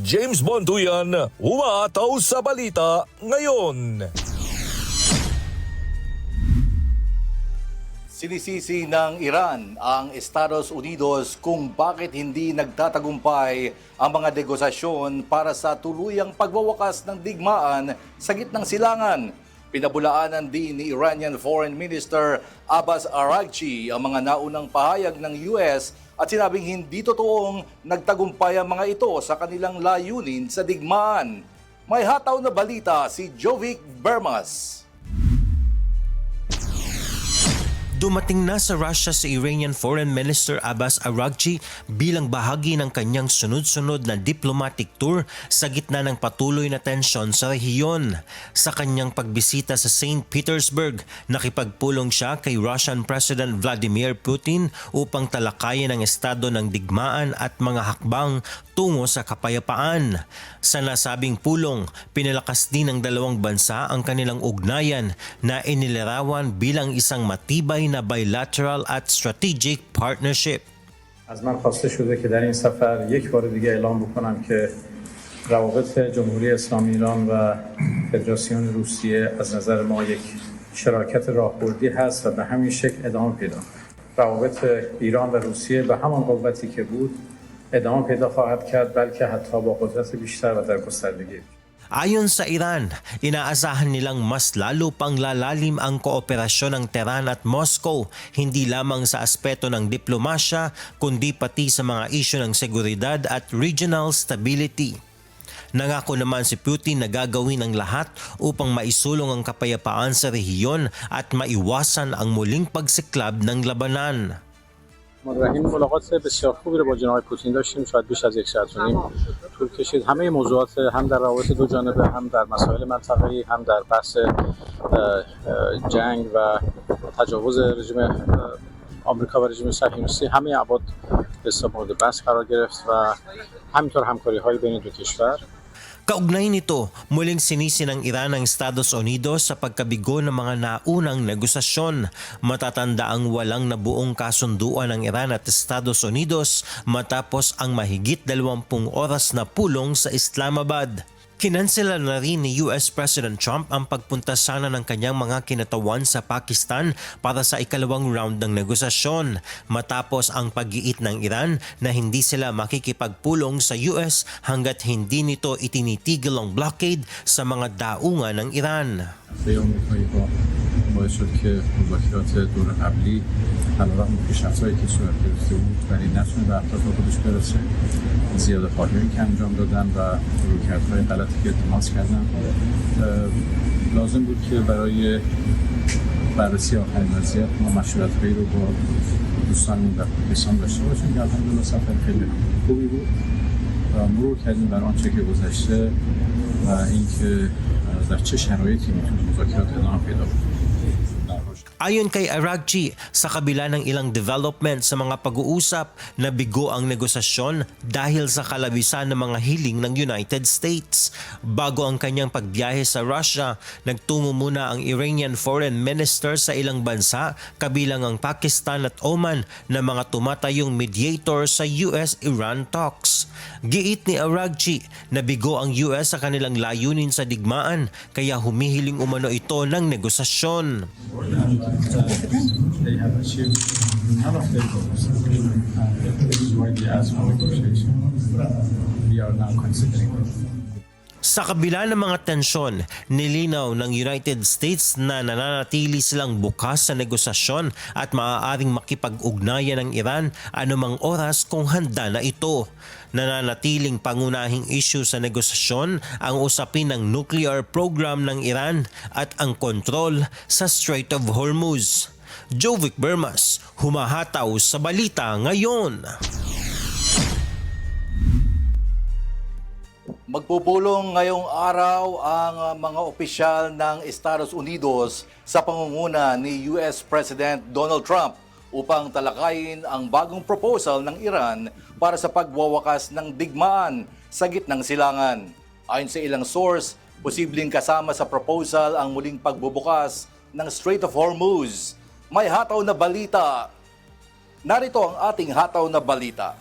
James Bonduyan, Umataw sa Balita Ngayon. Sinisisi ng Iran ang Estados Unidos kung bakit hindi nagtatagumpay ang mga negosasyon para sa tuluyang pagwawakas ng digmaan sa gitnang silangan. Pinabulaanan din ni Iranian Foreign Minister Abbas Araghchi ang mga naunang pahayag ng US at sinabing hindi totoong nagtagumpay ang mga ito sa kanilang layunin sa digmaan. May hataw na balita si Jovic Bermas. Dumating na sa Russia si Iranian Foreign Minister Abbas Araghchi bilang bahagi ng kanyang sunod-sunod na diplomatic tour sa gitna ng patuloy na tensyon sa rehiyon. Sa kanyang pagbisita sa St. Petersburg, nakipagpulong siya kay Russian President Vladimir Putin upang talakayin ang estado ng digmaan at mga hakbang tungo sa kapayapaan. Sa nasabing pulong, pinalakas din ng dalawang bansa ang kanilang ugnayan na inilarawan bilang isang matibay na bilateral at strategic partnership. از من خواسته شده که در این سفر یک بار دیگه اعلام بکنم که روابط جمهوری اسلامی ایران و فدراسیون روسیه از نظر ما یک شراکت راهبردی هست و به همین شکل ادامه پیدا. روابط ایران و روسیه به همان قوتی که بود ادامه پیدا خواهد کرد بلکه حتی با قدرت بیشتر و در گستردگی. Ayon sa Iran, inaasahan nilang mas lalo pang lalalim ang kooperasyon ng Tehran at Moscow, hindi lamang sa aspeto ng diplomasya, kundi pati sa mga isyu ng seguridad at regional stability. Nangako naman si Putin na gagawin ang lahat upang maisulong ang kapayapaan sa rehiyon at maiwasan ang muling pagsiklab ng labanan. این ملاقات بسیار خوبی رو با جناب پوتین داشتیم، شاید بیش از یک ساعت و نیم طول کشید. همه موضوعات هم در روابط دو جانبه، هم در مسائل منطقه‌ای، هم در بحث جنگ و تجاوز رژیم آمریکا و رژیم صهیونیستی همه ابعاد مورد بحث قرار گرفت و همینطور همکاری‌های بین دو کشور. Kaugnay nito, muling sinisi ng Iran ang Estados Unidos sa pagkabigo ng mga naunang negosasyon. Matatanda ang walang nabuong kasunduan ng Iran at Estados Unidos matapos ang mahigit 20 oras na pulong sa Islamabad. Kinansela na rin ni US President Trump ang pagpunta sana ng kanyang mga kinatawan sa Pakistan para sa ikalawang round ng negosasyon matapos ang pag-iit ng Iran na hindi sila makikipagpulong sa US hanggat hindi nito itinitigil ang blockade sa mga daungan ng Iran. باعث شد که مذاکرات دور قبلی علیرغم پیشرفت‌هایی که صورت گرفته بود ولی نتونه به اهداف خودش برسه. زیاده خواهی‌هایی که انجام دادن و رویکردهای غلطی که اتخاذ کردن لازم بود که برای بررسی آخرین وضعیت ما مشورت‌هایی رو با دوستانمون در پاکستان داشته باشیم که الحمدلله سفر خیلی خوبی بود و مرور کردیم بر آنچه که گذشته و اینکه در چه شرایطی میتونه مذاکرات ادامه پیدا کنه. Ayon kay Araghchi, sa kabila ng ilang development sa mga pag-uusap, nabigo ang negosasyon dahil sa kalabisan ng mga hiling ng United States. Bago ang kanyang pagbiyahe sa Russia, nagtungo muna ang Iranian Foreign Minister sa ilang bansa, kabilang ang Pakistan at Oman na mga tumatayong mediator sa US-Iran talks. Giit ni Araghchi, nabigo ang US sa kanilang layunin sa digmaan, kaya humihiling umano ito ng negosasyon. that they have achieved none of their goals. This is why they ask for negotiation. We are now considering it. Sa kabila ng mga tensyon, nilinaw ng United States na nananatili silang bukas sa negosasyon at maaaring makipag-ugnayan ng Iran anumang oras kung handa na ito. Nananatiling pangunahing issue sa negosasyon ang usapin ng nuclear program ng Iran at ang kontrol sa Strait of Hormuz. Jovic Bermas, humahataw sa balita ngayon. Magpupulong ngayong araw ang mga opisyal ng Estados Unidos sa pangunguna ni US President Donald Trump upang talakayin ang bagong proposal ng Iran para sa pagwawakas ng digmaan sa gitnang silangan. Ayon sa ilang source, posibleng kasama sa proposal ang muling pagbubukas ng Strait of Hormuz. May hataw na balita. Narito ang ating hataw na balita.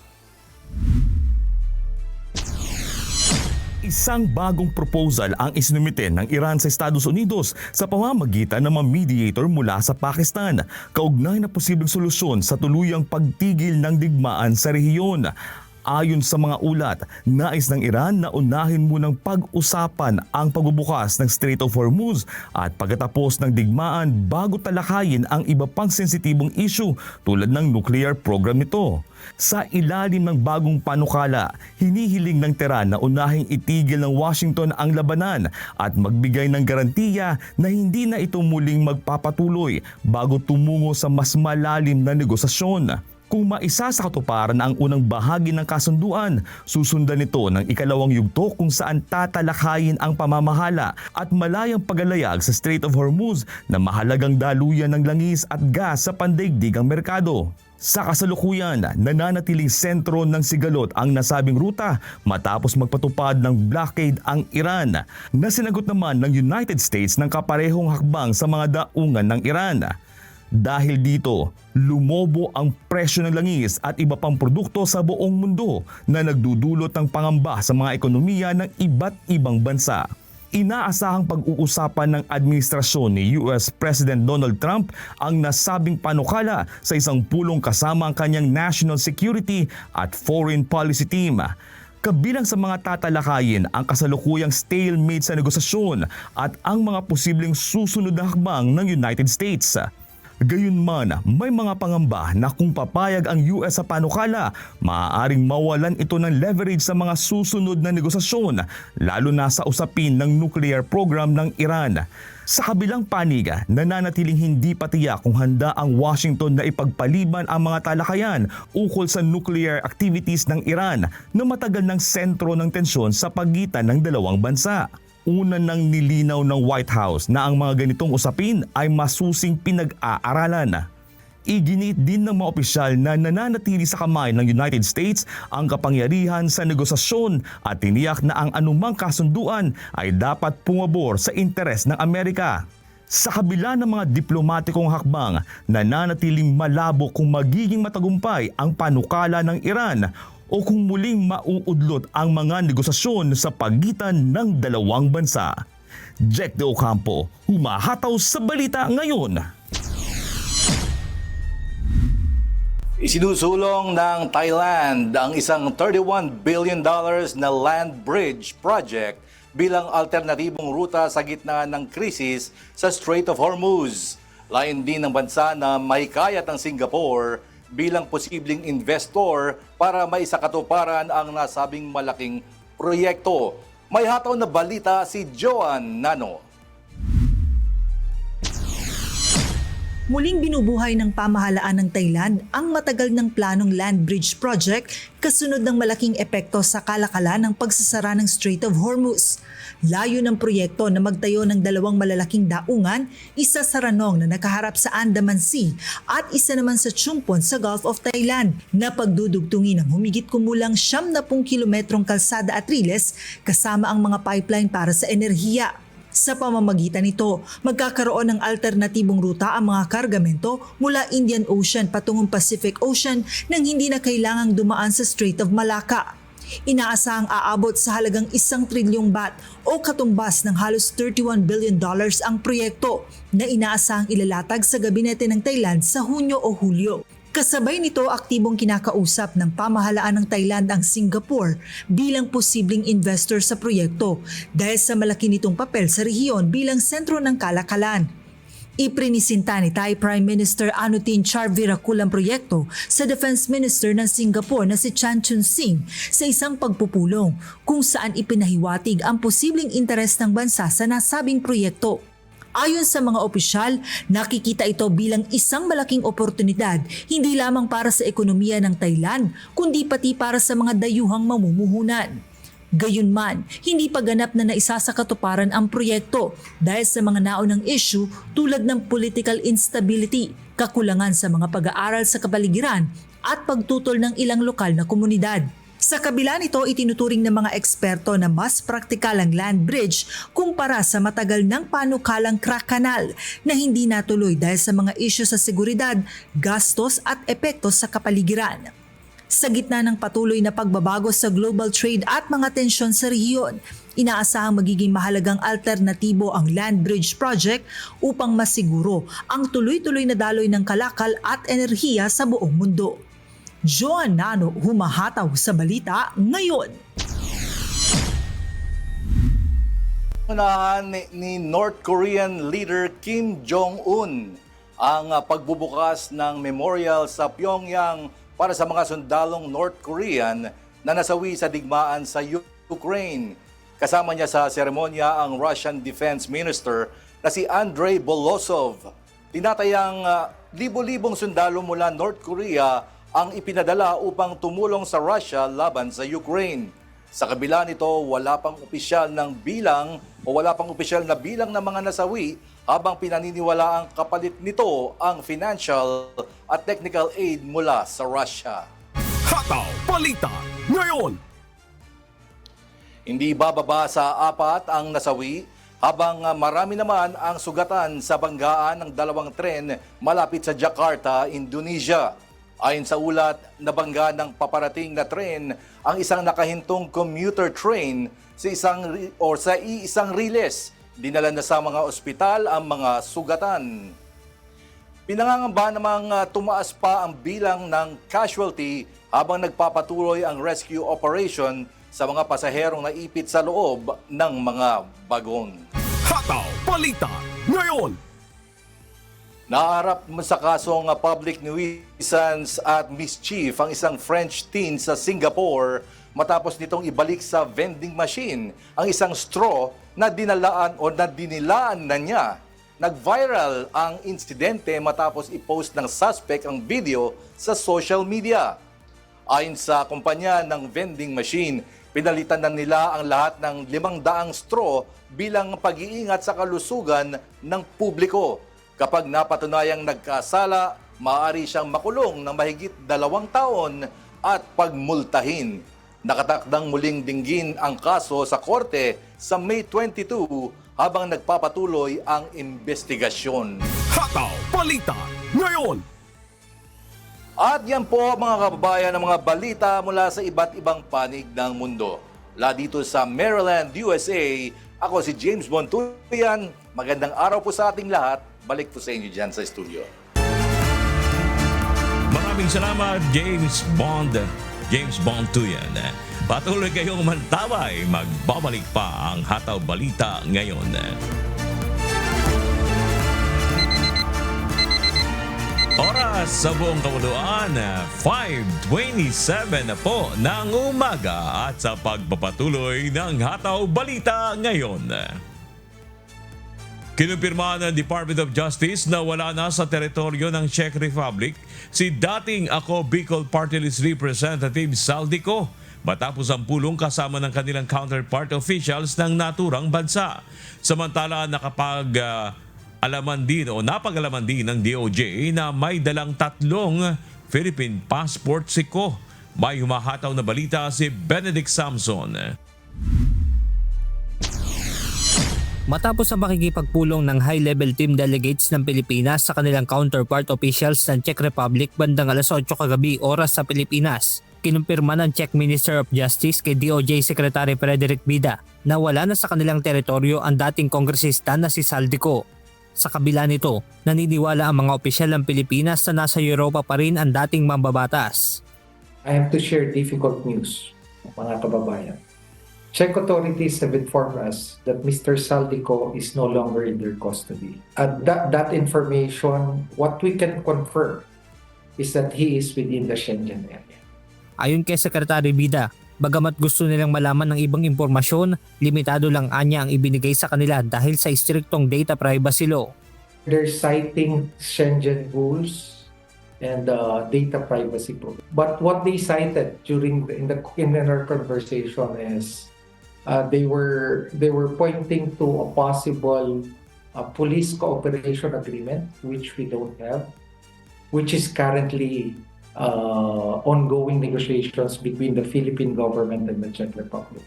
Isang bagong proposal ang isinumite ng Iran sa Estados Unidos sa pamamagitan ng mga mediator mula sa Pakistan, kaugnay na posibleng solusyon sa tuluyang pagtigil ng digmaan sa rehiyon. Ayon sa mga ulat, nais ng Iran na unahin munang pag-usapan ang pagbubukas ng Strait of Hormuz at pagkatapos ng digmaan bago talakayin ang iba pang sensitibong issue tulad ng nuclear program nito. Sa ilalim ng bagong panukala, hinihiling ng Tehran na unahing itigil ng Washington ang labanan at magbigay ng garantiya na hindi na ito muling magpapatuloy bago tumungo sa mas malalim na negosasyon. Kung maisa sa katuparan ang unang bahagi ng kasunduan, susundan nito ng ikalawang yugto kung saan tatalakayin ang pamamahala at malayang paglalayag sa Strait of Hormuz na mahalagang daluyan ng langis at gas sa pandaigdigang merkado. Sa kasalukuyan, nananatiling sentro ng sigalot ang nasabing ruta matapos magpatupad ng blockade ang Iran, na sinagot naman ng United States ng kaparehong hakbang sa mga daungan ng Iran. Dahil dito, lumobo ang presyo ng langis at iba pang produkto sa buong mundo na nagdudulot ng pangamba sa mga ekonomiya ng iba't ibang bansa. Inaasahang pag-uusapan ng administrasyon ni US President Donald Trump ang nasabing panukala sa isang pulong kasama ang kanyang national security at foreign policy team. Kabilang sa mga tatalakayin ang kasalukuyang stalemate sa negosasyon at ang mga posibleng susunod na hakbang ng United States. Gayunman, may mga pangamba na kung papayag ang US sa panukala, maaaring mawalan ito ng leverage sa mga susunod na negosasyon, lalo na sa usapin ng nuclear program ng Iran. Sa kabilang panig, nananatiling hindi patiyak kung handa ang Washington na ipagpaliban ang mga talakayan ukol sa nuclear activities ng Iran na matagal ng sentro ng tensyon sa pagitan ng dalawang bansa. Una nang nilinaw ng White House na ang mga ganitong usapin ay masusing pinag-aaralan. Iginit din ng mga opisyal na nananatili sa kamay ng United States ang kapangyarihan sa negosasyon at tiniyak na ang anumang kasunduan ay dapat pumabor sa interes ng Amerika. Sa kabila ng mga diplomatikong hakbang, nananatiling malabo kung magiging matagumpay ang panukala ng Iran o kung muling mauudlot ang mga negosasyon sa pagitan ng dalawang bansa. Jack De Ocampo, humahataw sa balita ngayon. Isinusulong ng Thailand ang isang $31 billion na land bridge project bilang alternatibong ruta sa gitna ng krisis sa Strait of Hormuz. Lain din ng bansa na mahikayat ang Singapore bilang posibleng investor para maisakatuparan ang nasabing malaking proyekto. May hataw na balita si Joan Nano. Muling binubuhay ng pamahalaan ng Thailand ang matagal ng planong land bridge project kasunod ng malaking epekto sa kalakalan ng pagsasara ng Strait of Hormuz. Layo ng proyekto na magtayo ng dalawang malalaking daungan, isa sa Ranong na nakaharap sa Andaman Sea at isa naman sa Chumphon sa Gulf of Thailand, na pagdudugtungin ng humigit kumulang 70 kilometrong kalsada at riles kasama ang mga pipeline para sa enerhiya. Sa pamamagitan nito, magkakaroon ng alternatibong ruta ang mga kargamento mula Indian Ocean patungong Pacific Ocean nang hindi na kailangang dumaan sa Strait of Malacca. Inaasahang aabot sa halagang 1 trilyong baht o katumbas ng halos $31 billion ang proyekto na inaasahang ilalatag sa gabinete ng Thailand sa Hunyo o Hulyo. Kasabay nito, aktibong kinakausap ng pamahalaan ng Thailand ang Singapore bilang posibleng investor sa proyekto dahil sa malaki nitong papel sa rehiyon bilang sentro ng kalakalan. Iprinisinta ni Thai Prime Minister Anutin Charnvirakul ang proyekto sa Defense Minister ng Singapore na si Chan Chun Sing sa isang pagpupulong kung saan ipinahiwatig ang posibleng interes ng bansa sa nasabing proyekto. Ayon sa mga opisyal, nakikita ito bilang isang malaking oportunidad hindi lamang para sa ekonomiya ng Thailand, kundi pati para sa mga dayuhang mamumuhunan. Gayunman, hindi pa ganap na naisasakatuparan ang proyekto dahil sa mga naunang issue tulad ng political instability, kakulangan sa mga pag-aaral sa kapaligiran at pagtutol ng ilang lokal na komunidad. Sa kabila nito, itinuturing ng mga eksperto na mas praktikal ang land bridge kumpara sa matagal ng panukalang crack canal na hindi natuloy dahil sa mga isyu sa seguridad, gastos at epekto sa kapaligiran. Sa gitna ng patuloy na pagbabago sa global trade at mga tensyon sa rehiyon, inaasahang magiging mahalagang alternatibo ang land bridge project upang masiguro ang tuloy-tuloy na daloy ng kalakal at enerhiya sa buong mundo. Joan Nano, humahataw sa balita ngayon. Unahan ni North Korean leader Kim Jong-un ang pagbubukas ng memorial sa Pyongyang para sa mga sundalong North Korean na nasawi sa digmaan sa Ukraine. Kasama niya sa seremonya ang Russian Defense Minister na si Andrei Bolosov. Tinatayang libo-libong sundalo mula North Korea ang ipinadala upang tumulong sa Russia laban sa Ukraine. Sa kabila nito, wala pang opisyal na bilang ng mga nasawi habang pinaniniwala ang kapalit nito ang financial at technical aid mula sa Russia. Hataw Balita ngayon. Hindi bababa sa 4 ang nasawi habang marami naman ang sugatan sa banggaan ng 2 tren malapit sa Jakarta, Indonesia. Ayon sa ulat, nabangga ng paparating na tren ang isang nakahintong commuter train sa isang riles. Dinala na sa mga ospital ang mga sugatan. Pinangangamba namang tumaas pa ang bilang ng casualty habang nagpapatuloy ang rescue operation sa mga pasaherong naipit sa loob ng mga bagon. Hataw Balita ngayon. Naharap sa kasong public nuisance at mischief ang isang French teen sa Singapore matapos nitong ibalik sa vending machine ang isang straw na dinilaan na niya. Nag-viral ang insidente matapos i-post ng suspect ang video sa social media. Ayon sa kumpanya ng vending machine, pinalitan na nila ang lahat ng 500 straw bilang pag-iingat sa kalusugan ng publiko. Kapag napatunayang nagkasala, maaari siyang makulong ng mahigit 2 taon at pagmultahin. Nakatakdang muling dinggin ang kaso sa korte sa May 22 habang nagpapatuloy ang investigasyon. Hataw Balita ngayon. At yan po mga kababayan ang mga balita mula sa iba't ibang panig ng mundo. Mula dito sa Maryland, USA, ako si James Bontuyan. Magandang araw po sa ating lahat. Balik po sa inyo dyan sa studio. Maraming salamat, James Bond. James Bontuyan. Patuloy kayong mantaway. Magbabalik pa ang Hataw Balita ngayon. Oras sa buong kabuluan, 5:27 na po ng umaga at sa pagpapatuloy ng Hataw Balita ngayon. Kinumpirma ng Department of Justice na wala na sa teritoryo ng Czech Republic si dating Ako Bicol Party List Representative Saldico matapos ang pulong kasama ng kanilang counterpart officials ng naturang bansa. Samantala napag-alaman din ng DOJ na may dalang 3 Philippine passport si Ko. May humahataw na balita si Benedict Samson. Matapos ang makikipagpulong ng high-level team delegates ng Pilipinas sa kanilang counterpart officials ng Czech Republic bandang alas 8 kagabi oras sa Pilipinas, Kinumpirma ng Czech Minister of Justice kay DOJ Secretary Frederick Bida na wala na sa kanilang teritoryo ang dating kongresista na si Saldico. Sa kabila nito, naniniwala ang mga opisyal ng Pilipinas na nasa Europa pa rin ang dating mambabatas. I have to share difficult news, mga kababayan. Czech authorities have informed us that Mr. Saldico is no longer in their custody. At that information, what we can confirm is that he is within the Schengen area. Ayon kay Secretary Bida, bagamat gusto nilang malaman ng ibang impormasyon, limitado lang anya ang ibinigay sa kanila dahil sa istriktong data privacy law. They're citing Schengen rules and data privacy program. But what they cited in our conversation is they were pointing to a possible police cooperation agreement, which we don't have, which is currently ongoing negotiations between the Philippine government and the Czech Republic.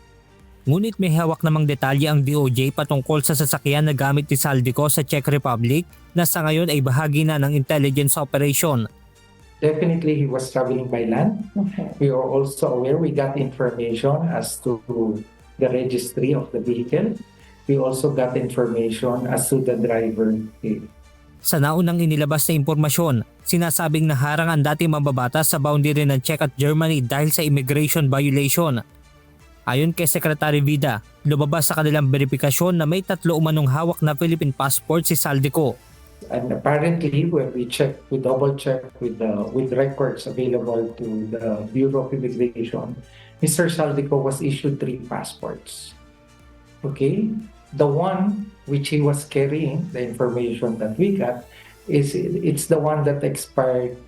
Ngunit may hawak namang detalye ang DOJ patungkol sa sasakyan na gamit ni Saldico sa Czech Republic na sa ngayon ay bahagi na ng intelligence operation. Definitely he was traveling by land. We are also aware, we got information as to the registry of the vehicle. We also got information as to the driver. Sa naunang inilabas na impormasyon, sinasabing naharang ang dating mambabatas sa boundary ng Czech at Germany dahil sa immigration violation. Ayon kay Secretary Vida, lumabas sa kanilang verifikasyon na may 3 umanong hawak na Philippine passport si Saldico. And apparently, when we double-checked with records available to the Bureau of Immigration, Mr. Saldico was issued 3 passports. Okay? The one which he was carrying, the information that we got, it's the one that expired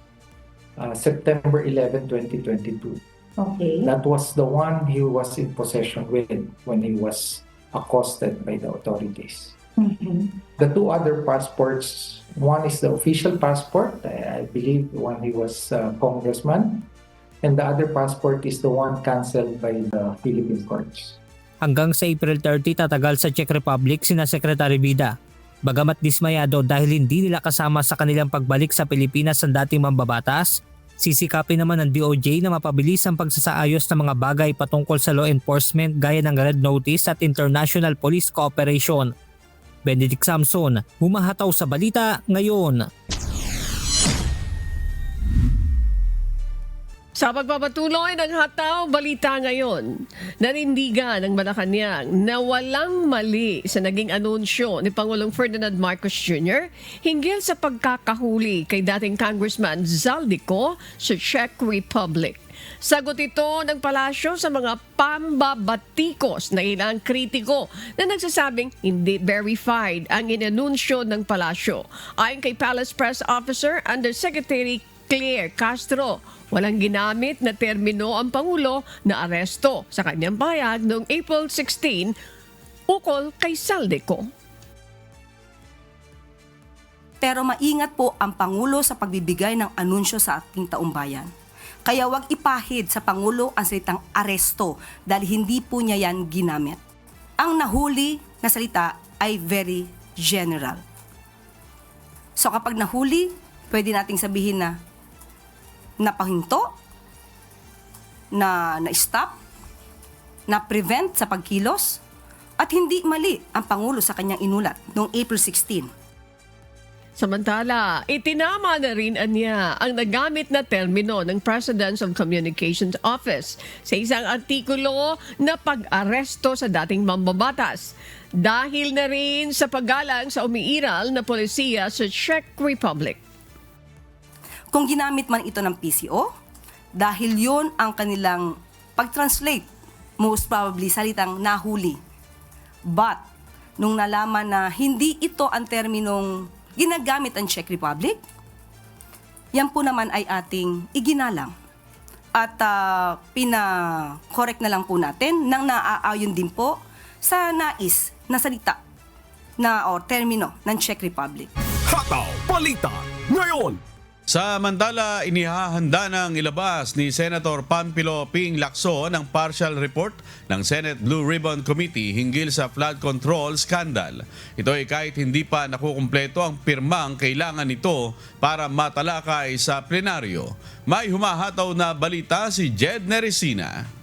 September 11, 2022. Okay. That was the one he was in possession with when he was accosted by the authorities. Mm-hmm. The 2 other passports, one is the official passport, I believe when he was congressman, and the other passport is the one cancelled by the Philippine courts. Hanggang sa April 30 tatagal sa Czech Republic sina Secretary Bida. Bagamat dismayado dahil hindi nila kasama sa kanilang pagbalik sa Pilipinas ang dating mambabatas, sisikapin naman ng DOJ na mapabilis ang pagsasaayos ng mga bagay patungkol sa law enforcement gaya ng Red Notice at International Police Cooperation. Benedict Samson, humahataw sa balita ngayon. Sa pagpapatuloy ng Hataw Balita ngayon, nanindigan ng Malacanang na walang mali sa naging anunsyo ni Pangulong Ferdinand Marcos Jr. hinggil sa pagkakahuli kay dating Congressman Saldico sa Czech Republic. Sagot ito ng palasyo sa mga pambabatikos na ilang kritiko na nagsasabing hindi verified ang inanunsyo ng palasyo. Ayon kay Palace Press Officer Undersecretary Claire Castro, walang ginamit na termino ang Pangulo na aresto sa kanyang pahayag noong April 16 ukol kay Saldico. Pero maingat po ang Pangulo sa pagbibigay ng anunsyo sa ating taumbayan. Kaya wag ipahid sa Pangulo ang salitang aresto dahil hindi po niya yan ginamit. Ang nahuli na salita ay very general. So kapag nahuli, pwede nating sabihin na napahinto, na-stop, na-prevent sa pagkilos, at hindi mali ang Pangulo sa kanyang inulat noong April 16. Samantala, itinama na rin niya ang nagamit na termino ng Presidential Communications Office sa isang artikulo na pag-aresto sa dating mambabatas dahil na rin sa paggalang sa umiiral na polisiya sa Czech Republic. Kung ginamit man ito ng PCO, dahil yun ang kanilang pag-translate, most probably salitang nahuli. But, nung nalaman na hindi ito ang terminong ginagamit ang Czech Republic, yan po naman ay ating iginalang. At pina-correct na lang po natin nang naaayon din po sa nais na salita na o termino ng Czech Republic. Hataw Balita ngayon. Samantala, inihahanda ng ilabas ni Senator Panfilo Ping Lacson ang partial report ng Senate Blue Ribbon Committee hinggil sa flood control scandal. Ito ay kahit hindi pa nakukumpleto ang pirmang kailangan nito para matalakay sa plenaryo. May humahataw na balita si Jed Neresina.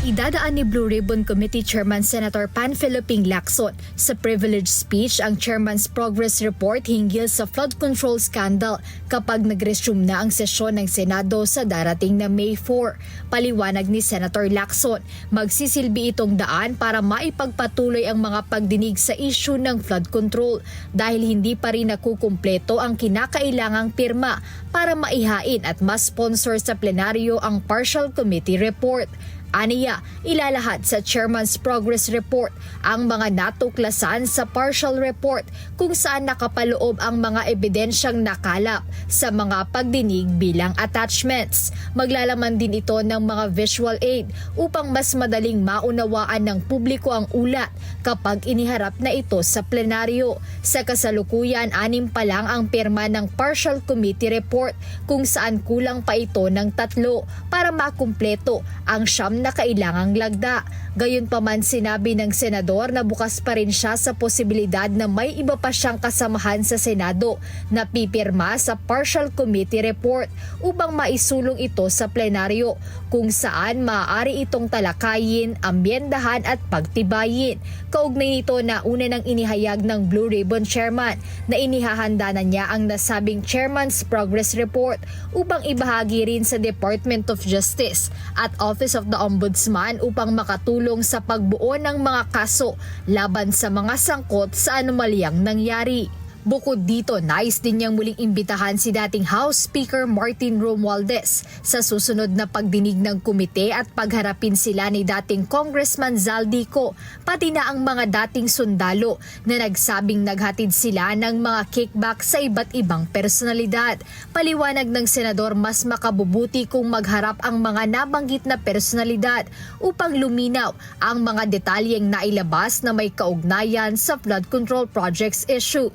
Idadaan ni Blue Ribbon Committee Chairman Senator Panfilo Ping Lacson sa privilege speech ang Chairman's Progress Report hinggil sa flood control scandal kapag nag-resume na ang sesyon ng Senado sa darating na May 4. Paliwanag ni Senator Lacson, magsisilbi itong daan para maipagpatuloy ang mga pagdinig sa issue ng flood control dahil hindi pa rin nakukumpleto ang kinakailangang pirma para maihain at ma-sponsor sa plenaryo ang partial committee report. Aniya, ilalahat sa Chairman's Progress Report ang mga natuklasan sa partial report kung saan nakapaloob ang mga ebidensyang nakalap sa mga pagdinig bilang attachments. Maglalaman din ito ng mga visual aid upang mas madaling maunawaan ng publiko ang ulat kapag iniharap na ito sa plenaryo. Sa kasalukuyan, 6 pa lang ang pirma ng partial committee report kung saan kulang pa ito ng 3 para makumpleto ang 9 na kailangang lagda. Gayunpaman sinabi ng senador na bukas pa rin siya sa posibilidad na may iba pa siyang kasamahan sa Senado na pipirma sa partial committee report upang maisulong ito sa plenaryo kung saan maaari itong talakayin, amyendahan at pagtibayin. Kaugnay nito na una nang inihayag ng Blue Ribbon Chairman na inihahanda na niya ang nasabing Chairman's Progress Report upang ibahagi rin sa Department of Justice at Office of the Ombudsman upang makatulong sa pagbuo ng mga kaso laban sa mga sangkot sa anomalyang nangyari. Bukod dito, nais din niyang muling imbitahan si dating House Speaker Martin Romualdez sa susunod na pagdinig ng komite at pagharapin sila ni dating Congressman Zaldico, pati na ang mga dating sundalo na nagsabing naghatid sila ng mga kickback sa iba't ibang personalidad. Paliwanag ng senador, mas makabubuti kung magharap ang mga nabanggit na personalidad upang luminaw ang mga detalyeng nailabas na may kaugnayan sa flood control projects issue.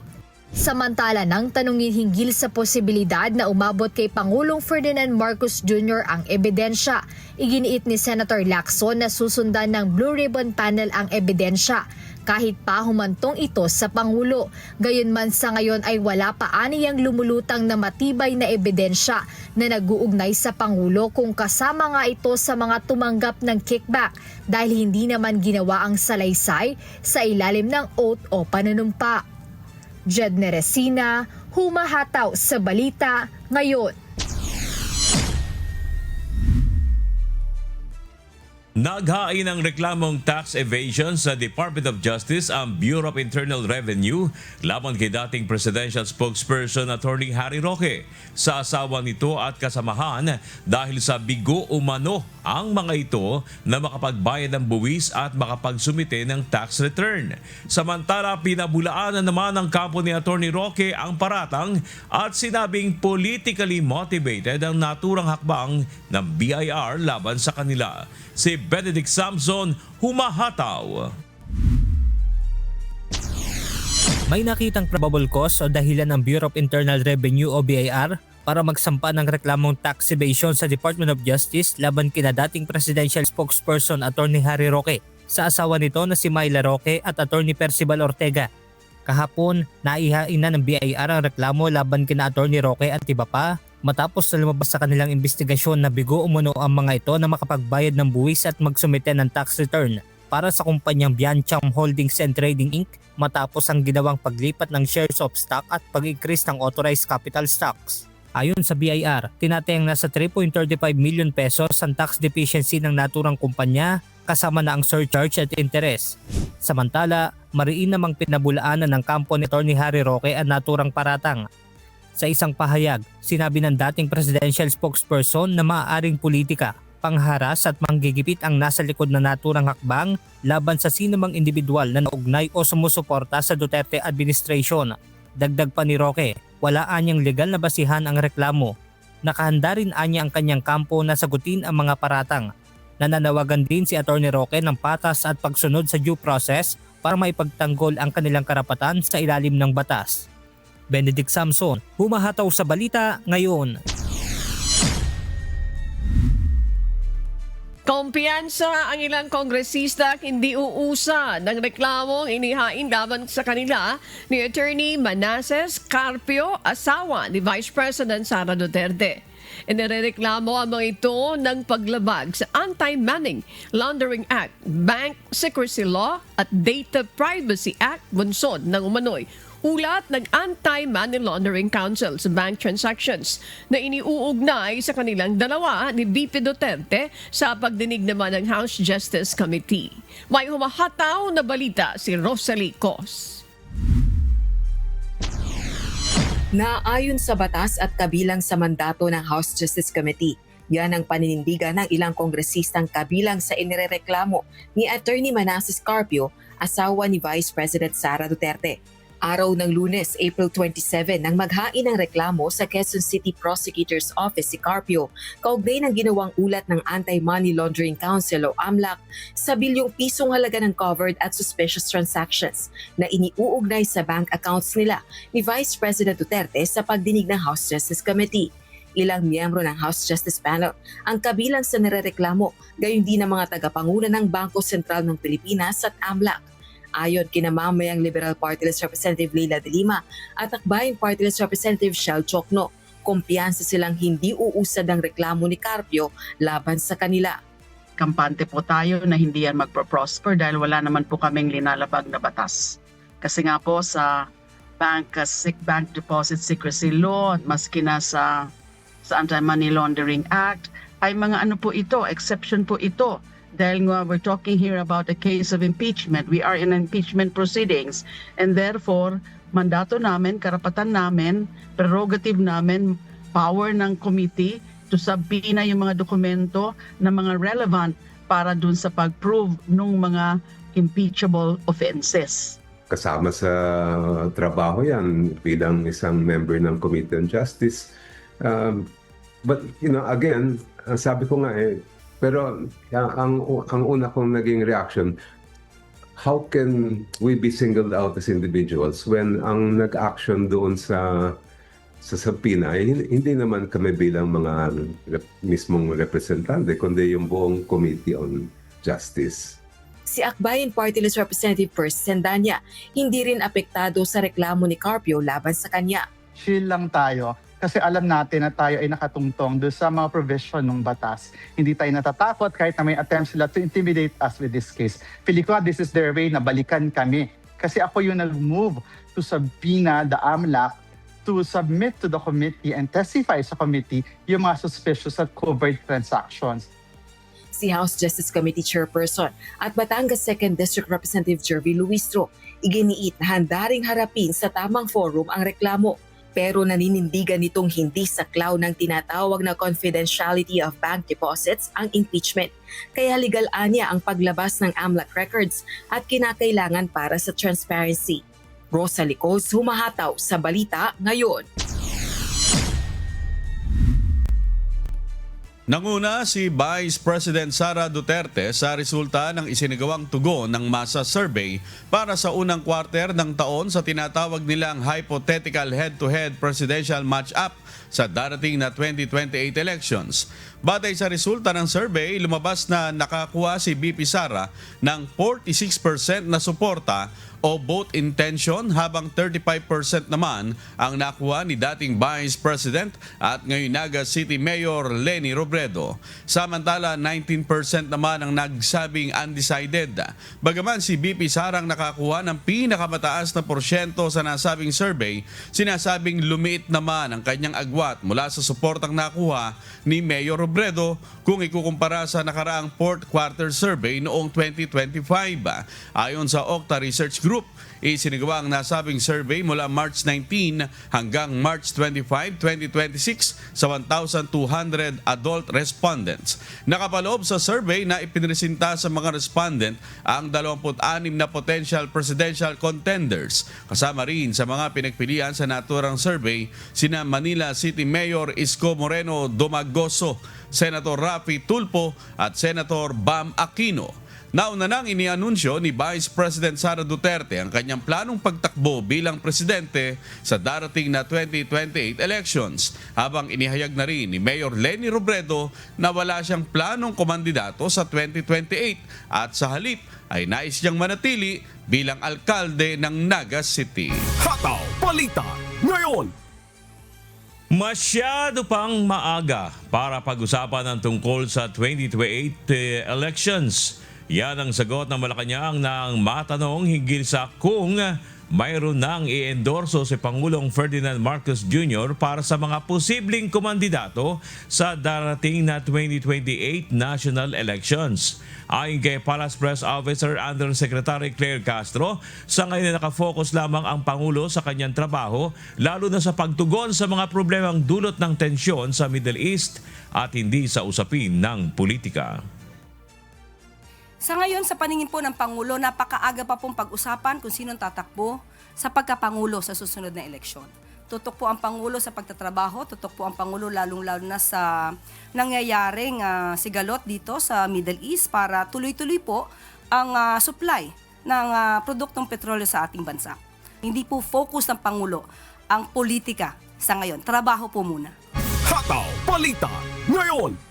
Samantala, nang tanungin hinggil sa posibilidad na umabot kay Pangulong Ferdinand Marcos Jr. ang ebidensya, iginiit ni Senator Lacson na susundan ng Blue Ribbon Panel ang ebidensya kahit pa humantong ito sa Pangulo. Gayunman sa ngayon ay wala pa aniyang lumulutang na matibay na ebidensya na nag-uugnay sa Pangulo kung kasama nga ito sa mga tumanggap ng kickback dahil hindi naman ginawa ang salaysay sa ilalim ng oath o panunumpa. Jed Neresina, humahataw sa balita ngayon. Naghain ng reklamong tax evasion sa Department of Justice ang Bureau of Internal Revenue laban kay dating Presidential Spokesperson Attorney Harry Roque sa asawa nito at kasamahan dahil sa bigo umano ang mga ito na makapagbayad ng buwis at makapagsumite ng tax return. Samantala, pinabulaanan naman ng kampo ni Attorney Roque ang paratang at sinabing politically motivated ang naturang hakbang ng BIR laban sa kanila. Si Benedict Samson, humahataw. May nakitang probable cause o dahilan ng Bureau of Internal Revenue o BIR para magsampa ng reklamong tax evasion sa Department of Justice laban kina dating Presidential Spokesperson Attorney Harry Roque sa asawa nito na si Myla Roque at Attorney Percival Ortega. Kahapon, naihain na ng BIR ang reklamo laban kina Attorney Roque at iba pa matapos na lumabas sa kanilang investigasyon na bigo umano ang mga ito na makapagbayad ng buwis at magsumite ng tax return para sa kumpanyang Biancham Holdings and Trading Inc. matapos ang ginawang paglipat ng shares of stock at pag-increase ng authorized capital stocks. Ayon sa BIR, tinatayang nasa 3.35 million pesos ang tax deficiency ng naturang kumpanya kasama na ang surcharge at interest. Samantala, mariin namang pinabulaanan ng kampo ni Attorney Harry Roque ang naturang paratang. Sa isang pahayag, sinabi ng dating presidential spokesperson na maaaring politika, pangharas at manggigipit ang nasa likod na naturang hakbang laban sa sinumang individual na naugnay o sumusuporta sa Duterte administration. Dagdag pa ni Roque, wala anyang legal na basihan ang reklamo. Nakahanda rin anya ang kanyang kampo na sagutin ang mga paratang. Nananawagan din si Attorney Roque ng patas at pagsunod sa due process para maipagtanggol ang kanilang karapatan sa ilalim ng batas. Benedict Samson, humahataw sa balita ngayon. Kumpiyansa ang ilang kongresista hindi uusa ng reklamong inihain laban sa kanila ni Attorney Manasseh Carpio, asawa ni Vice President Sara Duterte. Inireklamo ang mga ito ng paglabag sa Anti-Money Laundering Act, Bank Secrecy Law at Data Privacy Act bunsod ng umano'y ulat ng Anti-Money Laundering Council sa bank transactions na iniuugnay sa kanilang dalawa ni VP Duterte sa pagdinig naman ng House Justice Committee. May humahataw na balita si Rosalie Cos. Naayon sa batas at kabilang sa mandato ng House Justice Committee, yan ang paninindigan ng ilang kongresistang kabilang sa inirereklamo ni Attorney Manasseh Carpio, asawa ni Vice President Sara Duterte. Araw ng Lunes, April 27, nang maghain ng reklamo sa Quezon City Prosecutor's Office si Carpio, kaugnay ng ginawang ulat ng Anti-Money Laundering Council o AMLAC sa bilyong pisong halaga ng covered at suspicious transactions na iniuugnay sa bank accounts nila ni Vice President Duterte sa pagdinig ng House Justice Committee. Ilang miyembro ng House Justice Panel ang kabilang sa nirereklamo, gayon din ang mga tagapanguna ng Bangko Sentral ng Pilipinas at AMLAC. Ayon kina mamayang Liberal Party List Representative Leila de Lima at Akbayan Party List Representative Shell Chocno, kumpiyansa silang hindi uusad ang reklamo ni Carpio laban sa kanila. Kampante po tayo na hindi yan magpo-prosper dahil wala naman po kaming linalabag na batas. Kasi nga po sa Bank Deposit Secrecy Law, maski na sa Anti-Money Laundering Act, ay mga ano po ito, exception po ito. Dahil nga we're talking here about a case of impeachment. We are in impeachment proceedings. And therefore, mandato namin, karapatan namin, prerogative namin, power ng committee to subpoena yung mga dokumento na mga relevant para dun sa pag-prove ng mga impeachable offenses. Kasama sa trabaho yan bilang isang member ng Committee on Justice. But, again, sabi ko nga pero ang una kong naging reaction, how can we be singled out as individuals when ang nag-action doon sa subpoena hindi naman kami bilang mga mismong representante, kundi yung buong Committee on Justice. Si Akbayan Party List Representative Percy Sendanya, hindi rin apektado sa reklamo ni Carpio laban sa kanya. Chill lang tayo. Kasi alam natin na tayo ay nakatungtong doon sa mga provision ng batas. Hindi tayo natatakot kahit na may attempt sila to intimidate us with this case. Pili ko, this is their way na balikan kami. Kasi ako yung nag-move to subpoena the AMLAC to submit to the committee and testify sa committee yung mga suspicious at covert transactions. Si House Justice Committee Chairperson at Batangas 2nd District Representative Jervy Luistro, iginiit na handa ring harapin sa tamang forum ang reklamo. Pero naninindigan nitong hindi saklaw ng tinatawag na confidentiality of bank deposits ang impeachment. Kaya legal anya ang paglabas ng AMLAC records at kinakailangan para sa transparency. Rosalie Cos, humahataw sa balita ngayon. Nanguna si Vice President Sara Duterte sa resulta ng isinagawang tugon ng masa survey para sa unang quarter ng taon sa tinatawag nilang hypothetical head-to-head presidential match-up sa darating na 2028 elections. Batay sa resulta ng survey, lumabas na nakakuha si VP Sara ng 46% na suporta o vote intention habang 35% naman ang nakuha ni dating Vice President at ngayon Naga City Mayor Leni Robredo. Samantala, 19% naman ang nagsabing undecided. Bagaman si VP Sarang nakakuha ng pinakamataas na porsyento sa nasabing survey, sinasabing lumiit naman ang kanyang agwat mula sa suportang nakuha ni Mayor Robredo kung ikukumpara sa nakaraang fourth quarter survey noong 2025. Ayon sa Okta Research Group, isinagawa ang nasabing survey mula March 19 hanggang March 25, 2026 sa 1,200 adult respondents. Nakapaloob sa survey na ipinresinta sa mga respondent ang 26 na potential presidential contenders. Kasama rin sa mga pinagpilian sa naturang survey sina Manila City Mayor Isko Moreno Domagoso, Senator Rafi Tulfo at Senator Bam Aquino. Nauna nang inianunsyo ni Vice President Sara Duterte ang kanyang planong pagtakbo bilang presidente sa darating na 2028 elections, habang inihayag na rin ni Mayor Leni Robredo na wala siyang planong kumandidato sa 2028 at sa halip ay nais niyang manatili bilang alkalde ng Naga City. Hataw Balita ngayon. Masyado pang maaga para pag-usapan ang tungkol sa 2028 elections. Yan ang sagot ng Malacanang nang matanong hinggil sa kung mayroon nang i-endorso si Pangulong Ferdinand Marcos Jr. para sa mga posibleng kumandidato sa darating na 2028 national elections. Ayon kay Palace Press Officer Undersecretary Claire Castro, sa ngayon nakafocus lamang ang Pangulo sa kanyang trabaho, lalo na sa pagtugon sa mga problemang dulot ng tensyon sa Middle East at hindi sa usapin ng politika. Sa ngayon, sa paningin po ng Pangulo, napakaaga pa pong pag-usapan kung sinong tatakbo sa pagkapangulo sa susunod na eleksyon. Tutok po ang Pangulo sa pagtatrabaho, tutok po ang Pangulo lalong-lalo na sa nangyayaring sigalot dito sa Middle East para tuloy-tuloy po ang supply ng produktong petrolyo sa ating bansa. Hindi po focus ng Pangulo ang politika sa ngayon. Trabaho po muna. Hataw Balita ngayon.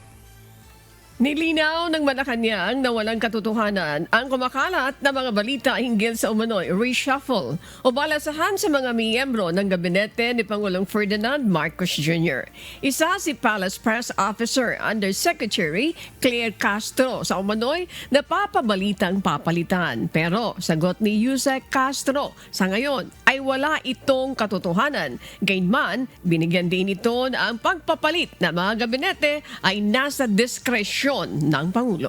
Nilinaw ng Malacanang na walang katotohanan ang kumakalat na mga balita hinggil sa umano'y reshuffle o balasahan sa mga miyembro ng gabinete ni Pangulong Ferdinand Marcos Jr. Isa si Palace Press Officer Undersecretary Claire Castro sa umano'y napapabalitang papalitan. Pero sagot ni Yusek Castro, sa ngayon ay wala itong katotohanan. Gayunman, binigyan din ito na ang pagpapalit ng mga gabinete ay nasa diskresyon ng Pangulo.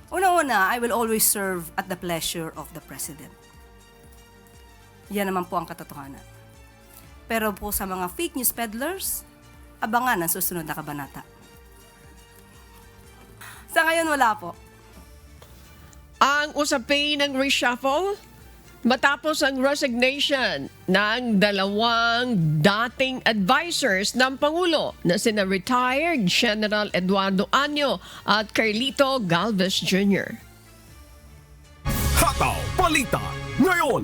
Una-una, I will always serve at the pleasure of the President. Yan naman po ang katotohanan. Pero po sa mga fake news peddlers, abangan ang susunod na kabanata. Sa ngayon, wala po. Ang usapin ng reshuffle matapos ang resignation ng dalawang dating advisors ng Pangulo na sina retired General Eduardo Año at Carlito Galvez Jr. Hataw Balita ngayon.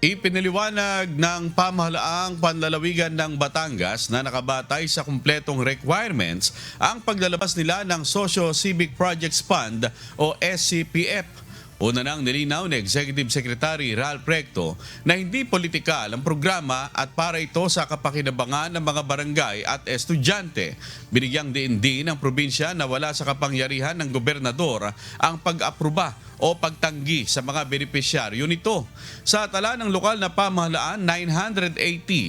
Ipiniliwanag ng pamahalaang panlalawigan ng Batangas na nakabatay sa kumpletong requirements ang paglalabas nila ng Socio-Civic Projects Fund o SCPF. Una nang nilinaw ni Executive Secretary Ralph Recto na hindi politikal ang programa at para ito sa kapakinabangan ng mga barangay at estudyante. Binigyang diin din ng probinsya na wala sa kapangyarihan ng gobernador ang pag-aproba o pagtanggi sa mga benepisyaryo nito. Sa tala ng lokal na pamahalaan, 980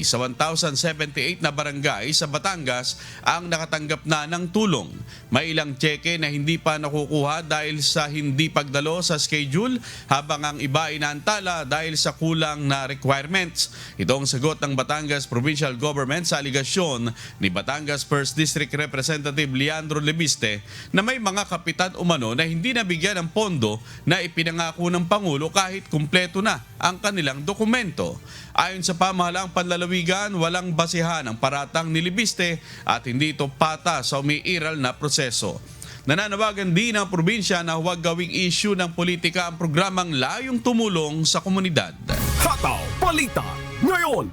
sa 1,078 na barangay sa Batangas ang nakatanggap na ng tulong. May ilang tseke na hindi pa nakukuha dahil sa hindi pagdalo sa schedule, habang ang iba inaantala dahil sa kulang na requirements. Ito ang sagot ng Batangas Provincial Government sa aligasyon ni Batangas 1st District Representative Leandro Lebiste na may mga kapitan umano na hindi nabigyan ng pondo na ipinangako ng Pangulo kahit kumpleto na ang kanilang dokumento. Ayon sa pamahalaang panlalawigan, walang basihan ang paratang ni Lebiste at hindi ito pata sa umiiral na proseso. Nananawagan din ang probinsya na huwag gawing issue ng politika ang programang layong tumulong sa komunidad. Hataw Balita ngayon.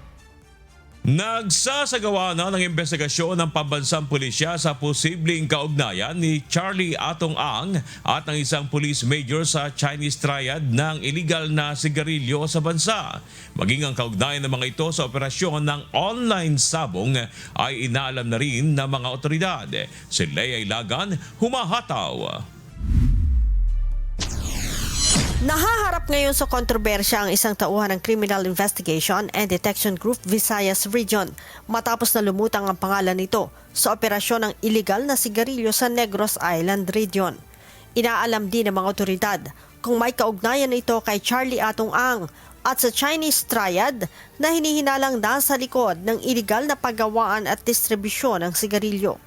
Nagsasagawa na ng investigasyon ng pambansang pulisya sa posibleng kaugnayan ni Charlie Atong Ang at ng isang police major sa Chinese triad ng illegal na sigarilyo sa bansa. Maging ang kaugnayan ng mga ito sa operasyon ng online sabong ay inaalam na rin ng mga otoridad. Si Lea Ilagan, humahataw. Nahaharap ngayon sa kontrobersya ang isang tauhan ng Criminal Investigation and Detection Group Visayas Region matapos na lumutang ang pangalan nito sa operasyon ng illegal na sigarilyo sa Negros Island Region. Inaalam din ng mga otoridad kung may kaugnayan ito kay Charlie Atong Ang at sa Chinese triad na hinihinalang nasa likod ng illegal na paggawaan at distribusyon ng sigarilyo.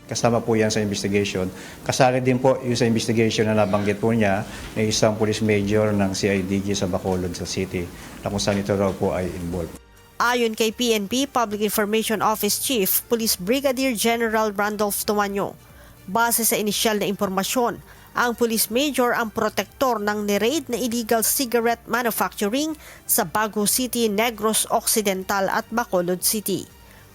Kasama po yan sa investigation. Kasali din po yung sa investigation na nabanggit po niya na isang police major ng CIDG sa Bacolod sa City na kung saan ito raw po ay involved. Ayon kay PNP Public Information Office Chief Police Brigadier General Randolph Tumanyo, base sa inisyal na impormasyon, Ang police major ang protektor ng ni-raid na illegal cigarette manufacturing sa Baguio City, Negros Occidental at Bacolod City,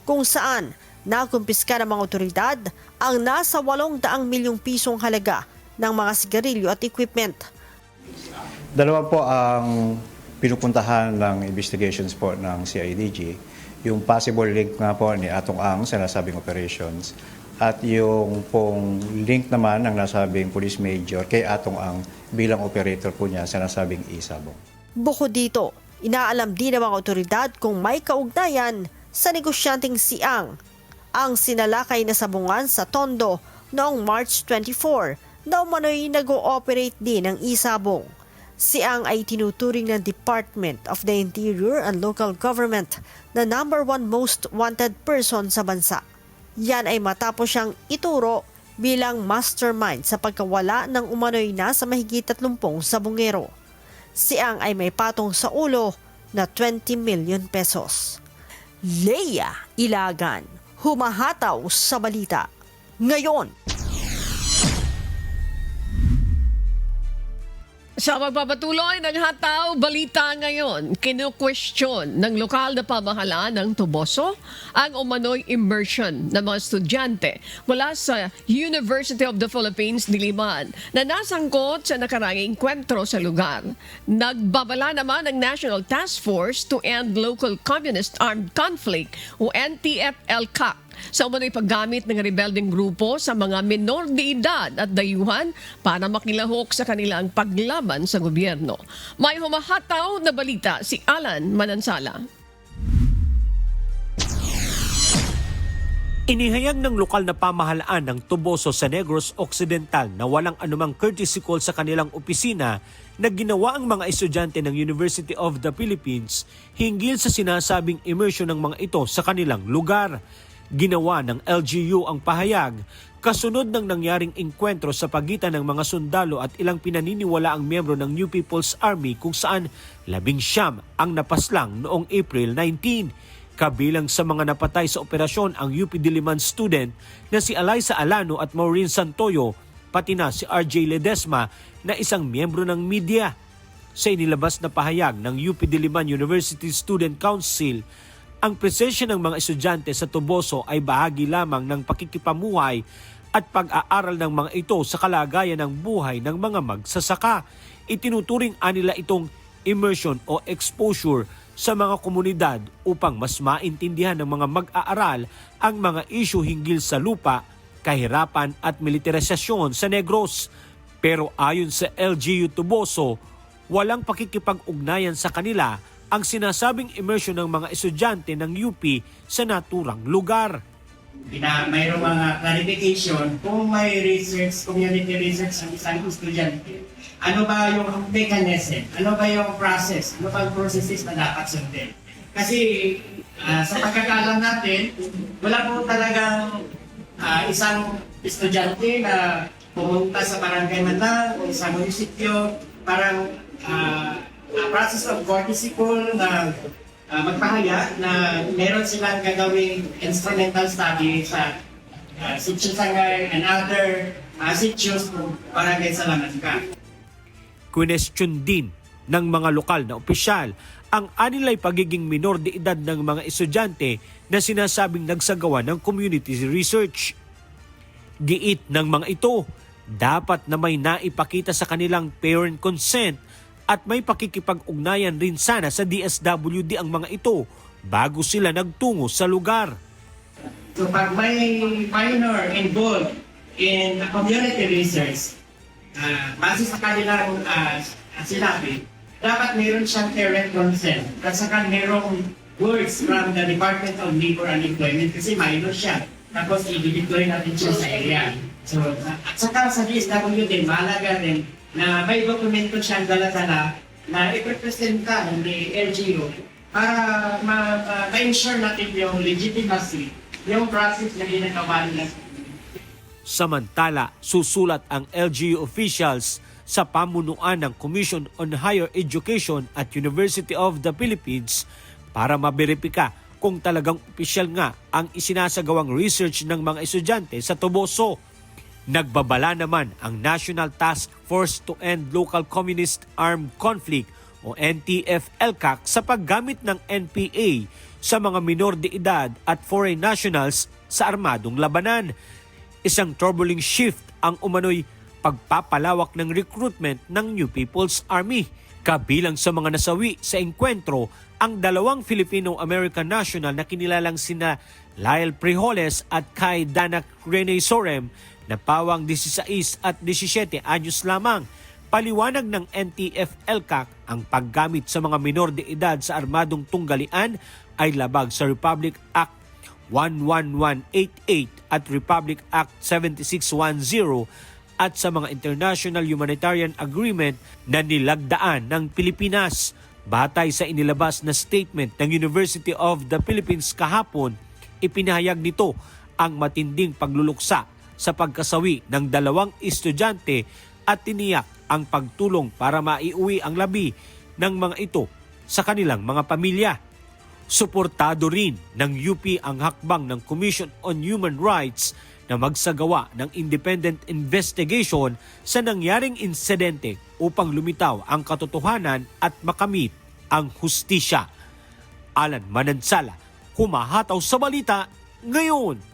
kung saan nakumpiska ng mga otoridad ang nasa 800 milyong pisong halaga ng mga sigarilyo at equipment. Dalawa po ang pinupuntahan ng investigations po ng CIDG. Yung possible link nga po ni Atong Ang sa nasabing operations at yung pong link naman ng nasabing police major kay Atong Ang bilang operator po niya sa nasabing isabong. Bukod dito, inaalam din ng mga otoridad kung may kaugnayan sa negosyanteng si Ang sinalakay na sabungan sa Tondo noong March 24 na umano'y nag-ooperate din ng isabong. Si Ang ay tinuturing ng Department of the Interior and Local Government na #1 most wanted person sa bansa. Yan ay matapos siyang ituro bilang mastermind sa pagkawala ng umano'y nasa mahigit 30 sabungero. Si Ang ay may patong sa ulo na 20 million pesos. Leia Ilagan, humahataw sa balita ngayon. Sa magpapatuloy ng Hataw Balita ngayon, kinu-question ng lokal na pamahalaan ng Toboso ang umano'y immersion ng mga estudyante mula sa University of the Philippines, Diliman na nasangkot sa nakaranging enkwentro sa lugar. Nagbabala naman ang National Task Force to End Local Communist Armed Conflict o NTF-LCAC sa umano'y paggamit ng rebelding grupo sa mga menor de edad at dayuhan para makilahok sa kanilang paglaban sa gobyerno. May humahataw na balita si Alan Manansala. Inihayag ng lokal na pamahalaan ng Toboso sa Negros Occidental na walang anumang courtesy call sa kanilang opisina na ginawa ang mga estudyante ng University of the Philippines hinggil sa sinasabing immersion ng mga ito sa kanilang lugar. Ginawa ng LGU ang pahayag kasunod ng nangyaring engkwentro sa pagitan ng mga sundalo at ilang pinaniniwalaang miyembro ng New People's Army kung saan 19 ang napaslang noong April 19. Kabilang sa mga napatay sa operasyon ang UP Diliman student na si Alyssa Alano at Maureen Santoyo, pati na si RJ Ledesma na isang miyembro ng media. Sa inilabas na pahayag ng UP Diliman University Student Council, ang presensya ng mga estudyante sa Toboso ay bahagi lamang ng pakikipamuhay at pag-aaral ng mga ito sa kalagayan ng buhay ng mga magsasaka. Itinuturing nila itong immersion o exposure sa mga komunidad upang mas maintindihan ng mga mag-aaral ang mga isyu hinggil sa lupa, kahirapan at militarisasyon sa Negros. Pero ayon sa LGU Toboso, walang pakikipag-ugnayan sa kanila ang sinasabing immersion ng mga estudyante ng UP sa naturang lugar. Mayroong mga clarification kung may research, community research ang isang estudyante. Ano ba yung mechanism? Ano ba yung process? Ano ba yung processes na dapat sundin? Kasi sa pagkakalam natin, wala po talagang isang estudyante na pumunta sa barangay man lang o isang munisipyo, parang process of courtesy call na magpahayag na meron silang gagawing instrumental study sa Sitio Sangay and other sitios ng barangay Salamanca. Question din ng mga lokal na opisyal ang anilay pagiging minor de edad ng mga estudyante na sinasabing nagsagawa ng community research. Giit ng mga ito, dapat na may naipakita sa kanilang parent consent at may pakikipag-ugnayan rin sana sa DSWD ang mga ito bago sila nagtungo sa lugar. So pag may minor involved in community research, base sa kanilang sinabi, dapat mayroon siyang parent consent at saka mayroong words from the Department of Labor and Employment kasi minor siya. Tapos i-deploy natin siya sa area. So, at saka sa DSWD, mahalaga rin na may dokumento siyang dala-dala na iprepresenta ni LGU para ma-ensure natin yung legitimacy, yung process na ginagawa nila. Samantala, susulat ang LGU officials sa pamunuan ng Commission on Higher Education at University of the Philippines para maberipika kung talagang opisyal nga ang isinasagawang research ng mga estudyante sa Toboso. Nagbabala naman ang National Task Force to End Local Communist Armed Conflict o NTF-ELCAC sa paggamit ng NPA sa mga minor de edad at foreign nationals sa armadong labanan. Isang troubling shift ang umano'y pagpapalawak ng recruitment ng New People's Army. Kabilang sa mga nasawi sa engkwentro ang dalawang Filipino-American national na kinilalang sina Lyle Frijoles at Kai Danak Rene Sorem na pawang 16 at 17 anyos lamang. Paliwanag ng NTF-ELCAC ang paggamit sa mga minor de edad sa armadong tunggalian ay labag sa Republic Act 11188 at Republic Act 7610 at sa mga international humanitarian agreement na nilagdaan ng Pilipinas. Batay sa inilabas na statement ng University of the Philippines kahapon, ipinahayag nito ang matinding pagluluksa sa pagkasawi ng 2 estudyante at tiniyak ang pagtulong para maiuwi ang labi ng mga ito sa kanilang mga pamilya. Suportado rin ng UP ang hakbang ng Commission on Human Rights na magsagawa ng independent investigation sa nangyaring insidente upang lumitaw ang katotohanan at makamit ang hustisya. Alan Manansala, humahataw sa balita ngayon.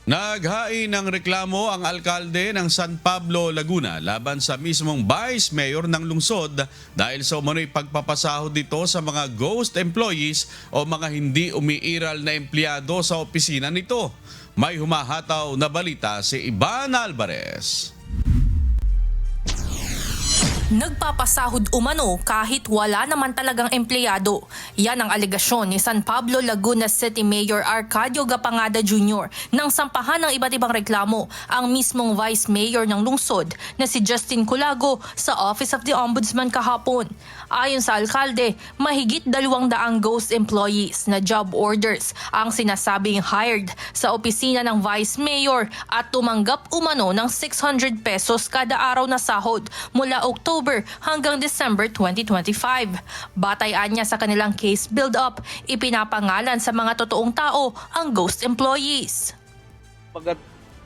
Naghain ng reklamo ang alkalde ng San Pablo, Laguna laban sa mismong vice mayor ng lungsod dahil sa umano'y pagpapasahod dito sa mga ghost employees o mga hindi umiiral na empleyado sa opisina nito. May humahataw na balita si Ivan Alvarez. Nagpapasahod umano kahit wala naman talagang empleyado. Yan ang alegasyon ni San Pablo, Laguna City Mayor Arcadio Gapangada Jr. nang sampahan ng iba't ibang reklamo ang mismong Vice Mayor ng lungsod na si Justin Culago sa Office of the Ombudsman kahapon. Ayon sa alkalde, mahigit 200 ghost employees na job orders ang sinasabing hired sa opisina ng Vice Mayor at tumanggap umano ng 600 pesos kada araw na sahod mula October hanggang December 2025. Batayan niya sa kanilang case build-up, ipinapangalan sa mga totoong tao ang ghost employees. Pagkat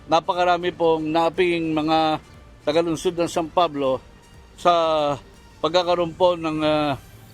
napakarami pong naping mga tagalunsod ng San Pablo sa pagkakaroon po ng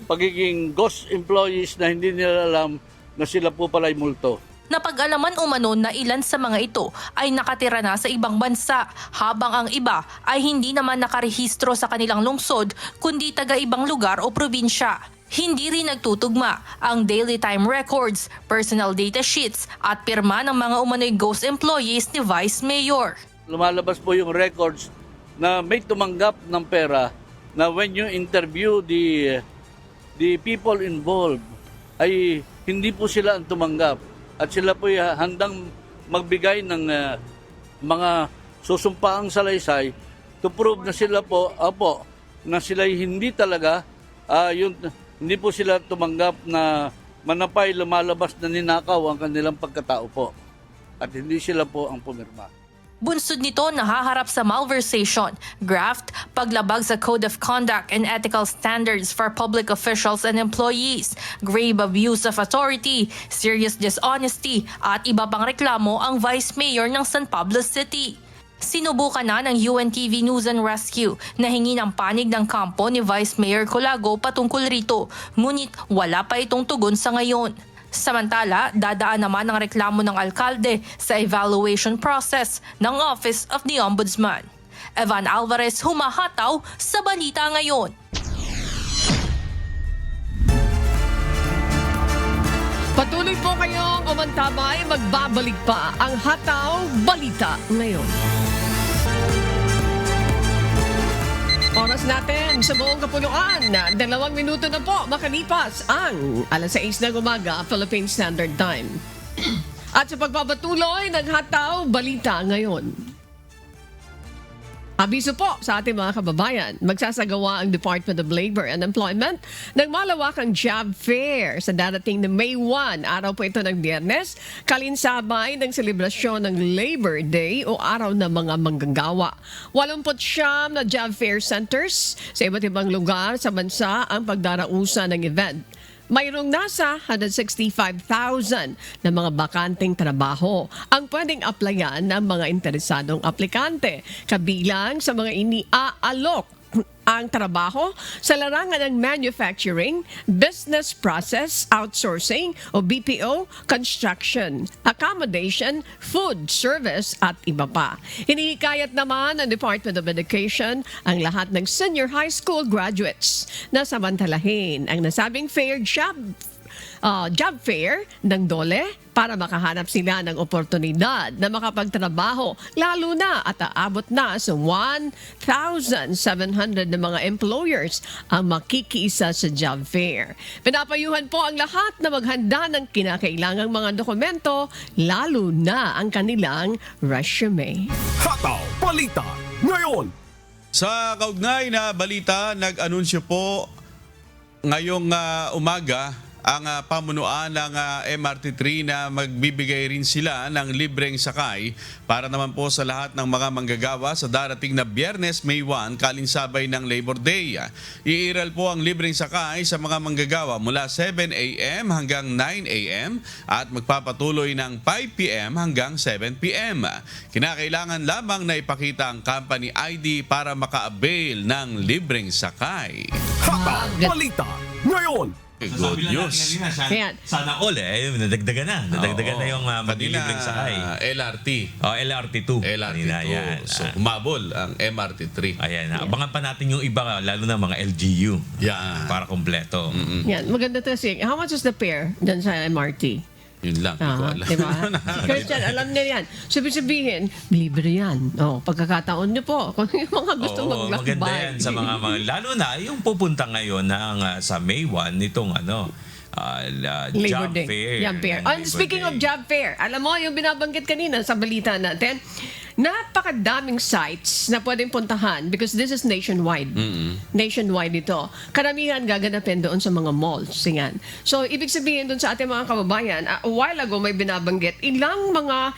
pagiging ghost employees na hindi nila alam na sila po pala'y multo. Napag-alaman umano na ilan sa mga ito ay nakatira na sa ibang bansa habang ang iba ay hindi naman nakarehistro sa kanilang lungsod kundi taga-ibang lugar o probinsya. Hindi rin nagtutugma ang daily time records, personal data sheets at pirma ng mga umano'y ghost employees ni Vice Mayor. Lumalabas po yung records na may tumanggap ng pera na when you interview the people involved ay hindi po sila ang tumanggap. At sila po handang magbigay ng mga susumpaang salaysay to prove na sila po, na sila hindi talaga, hindi po sila tumanggap na manapay lumalabas na ninakaw ang kanilang pagkatao po. At hindi sila po ang pumirma. Bunsod nito nahaharap sa malversation, graft, paglabag sa Code of Conduct and Ethical Standards for Public Officials and Employees, grave abuse of authority, serious dishonesty at iba pang reklamo ang Vice Mayor ng San Pablo City. Sinubukan na ng UNTV News and Rescue na hingi ng panig ng kampo ni Vice Mayor Culago patungkol rito, ngunit wala pa itong tugon sa ngayon. Samantala, dadaan naman ang reklamo ng alkalde sa evaluation process ng Office of the Ombudsman. Evan Alvarez, humahataw sa balita ngayon. Patuloy po kayong umantabay, magbabalik pa ang Hataw Balita ngayon. Oras natin sa buong kapuluan. 2 minuto na po makalipas ang 6:00 ng umaga, Philippine Standard Time. At sa pagpapatuloy ng Hataw Balita ngayon. Abiso po sa ating mga kababayan, magsasagawa ang Department of Labor and Employment ng malawakang job fair sa darating na May 1. Araw po ito ng Biyernes, kalinsabay ng selebrasyon ng Labor Day o araw ng mga manggagawa. 89 na job fair centers sa iba't ibang lugar sa bansa ang pagdarausan ng event. mayroong nasa 165,000 na mga bakanteng trabaho ang pwedeng applyan ng mga interesadong aplikante, kabilang sa mga iniaalok ang trabaho sa larangan ng manufacturing, business process outsourcing o BPO, construction, accommodation, food service at iba pa. Hinihikayat naman ng Department of Education ang lahat ng senior high school graduates na samantalahin ang nasabing fair job fair ng DOLE para makahanap sila ng oportunidad na makapagtrabaho, lalo na at aabot na sa 1,700 na mga employers ang makikiisa sa job fair. Pinapayuhan po ang lahat na maghanda ng kinakailangang mga dokumento, lalo na ang kanilang resume. Hataw Balita ngayon. Sa kaugnay na balita, nag-anunsyo po ngayong umaga ang pamunuan ng MRT3 na magbibigay rin sila ng libreng sakay para naman po sa lahat ng mga manggagawa sa darating na Biyernes, May 1, kalinsabay ng Labor Day. Iiral po ang libreng sakay sa mga manggagawa mula 7 a.m. hanggang 9 a.m. at magpapatuloy ng 5 p.m. hanggang 7 p.m. Kinakailangan lamang na ipakita ang company ID para maka-avail ng libreng sakay. Hataw Balita ngayon. Good news. Sana all nadagdagan na. Nadagdagan na yung maglilibreng sakay. LRT. LRT2. LRT2. Yan. So, humabol ang MRT3. Ayan. Abangan pa natin yung iba, lalo na mga LGU. Yan. Para kompleto. Yan, maganda to kasi. How much is the fare dyan sa MRT? Yun lang, hindi ko alam. Diba? Christian, alam niya yan. Sabi-sabihin, libre yan. Pagkakataon niyo po. Kung yung mga gusto maglakbay. Maganda yan sa mga lalo na yung pupunta ngayon ng sa May 1 nitong job fair. Job fair. Speaking of job fair, alam mo, yung binabanggit kanina sa balita natin, napakadaming sites na pwedeng puntahan because this is nationwide. Nationwide ito. Karamihan gaganapin doon sa mga malls. Yan. So, ibig sabihin doon sa ating mga kababayan, a while ago may binabanggit, ilang mga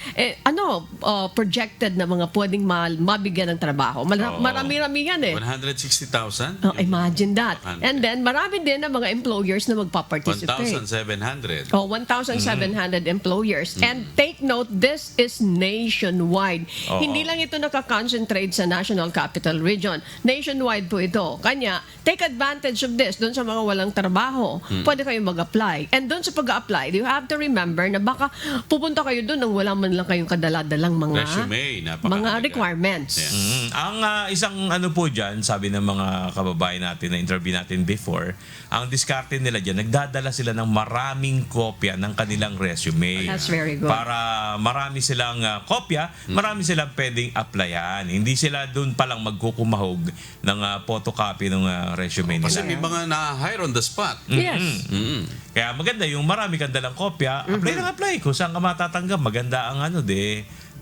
projected na mga pwedeng mabigyan ng trabaho. Marami-rami yan 160,000? Imagine that. And then, marami din na mga employers na magpa-participate. 1,700. 1,700 employers. And take note, this is nationwide. Hindi lang ito nakakoncentrate sa National Capital Region. Nationwide po ito. Kanya, take advantage of this doon sa mga walang trabaho. Pwede kayo mag-apply. And doon sa pag-apply, you have to remember na baka pupunta kayo doon nang wala man lang kayong kadala-dalang mga requirements. Ang isang po dyan, sabi ng mga kababayan natin na interview natin before, ang diskarte nila dyan, nagdadala sila ng maraming kopya ng kanilang resume. That's very good. Para marami silang kopya, marami silang pwedeng applyan. Hindi sila doon palang magkukumahog ng photocopy ng resume nila. Kasi may mga na-hire on the spot. Yes. Kaya maganda yung marami kang dalang kopya, apply. Kung saan ka matatanggap, maganda ang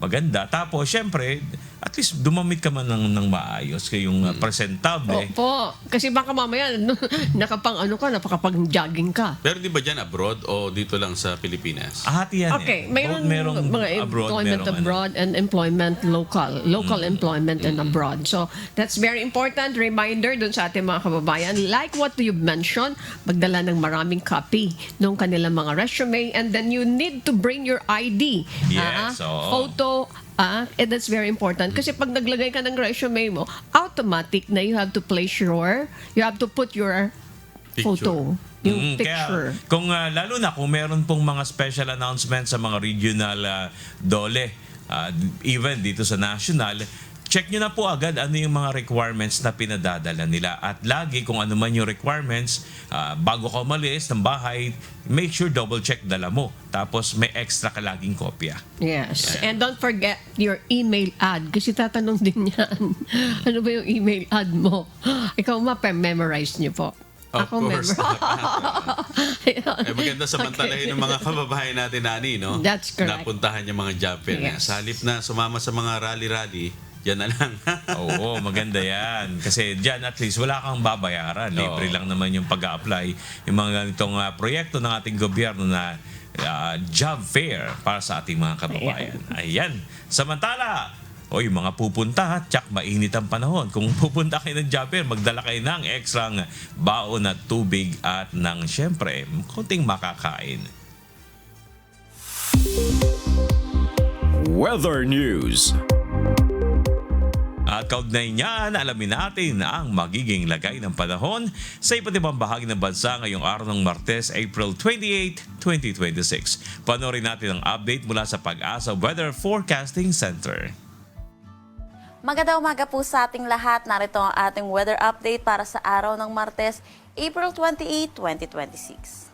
maganda. Tapos, syempre, at least dumamit ka man ng maayos, kayong presentable. Opo. Kasi baka mamaya, napakapag-jogging ka. Pero di ba dyan abroad o dito lang sa Pilipinas? Hati yan Okay, mayroong mga employment abroad and employment local. Local employment and abroad. So, that's very important. Reminder dun sa ating mga kababayan. Like what you've mentioned, magdala ng maraming copy ng kanilang mga resume and then you need to bring your ID. Yes, photo, and that's very important. Kasi pag naglagay ka ng resume mo, automatic na you have to put your photo. Yung picture. Kaya, kung lalo na kung meron pong mga special announcements sa mga regional DOLE, even dito sa national, check nyo na po agad ano yung mga requirements na pinadadala nila. At lagi kung ano man yung requirements, bago ka umalis ng bahay, make sure double check dala mo. Tapos may extra ka laging kopya. Yes. And don't forget your email ad. Kasi tatanong din yan. Ano ba yung email ad mo? Ikaw memorize nyo po. Of course. Maganda samantalahin ng mga kababayan natin, Nani, no? That's correct. Napuntahan yung mga job fair. Yes. Sa halip na sumama sa mga rally-rally, yan na lang. Oo, maganda yan. Kasi dyan at least wala kang babayaran. Libre lang naman yung pag-a-apply. Yung mga ganitong proyekto ng ating gobyerno na job fair para sa ating mga kababayan. Ayan. Samantala, o yung mga pupunta, tsak mainit ang panahon. Kung pupunta kayo ng Japan, magdala kayo ng ekstrang baon na tubig at ng syempre, konting makakain. Weather News. At kaugnay niyan, alamin natin ang magiging lagay ng panahon sa iba't ibang bahagi ng bansa ngayong araw ng Martes, April 28, 2026. Panoorin natin ang update mula sa Pag-asa Weather Forecasting Center. Magandang umaga po sa ating lahat. Narito ang ating weather update para sa araw ng Martes, April 28, 2026.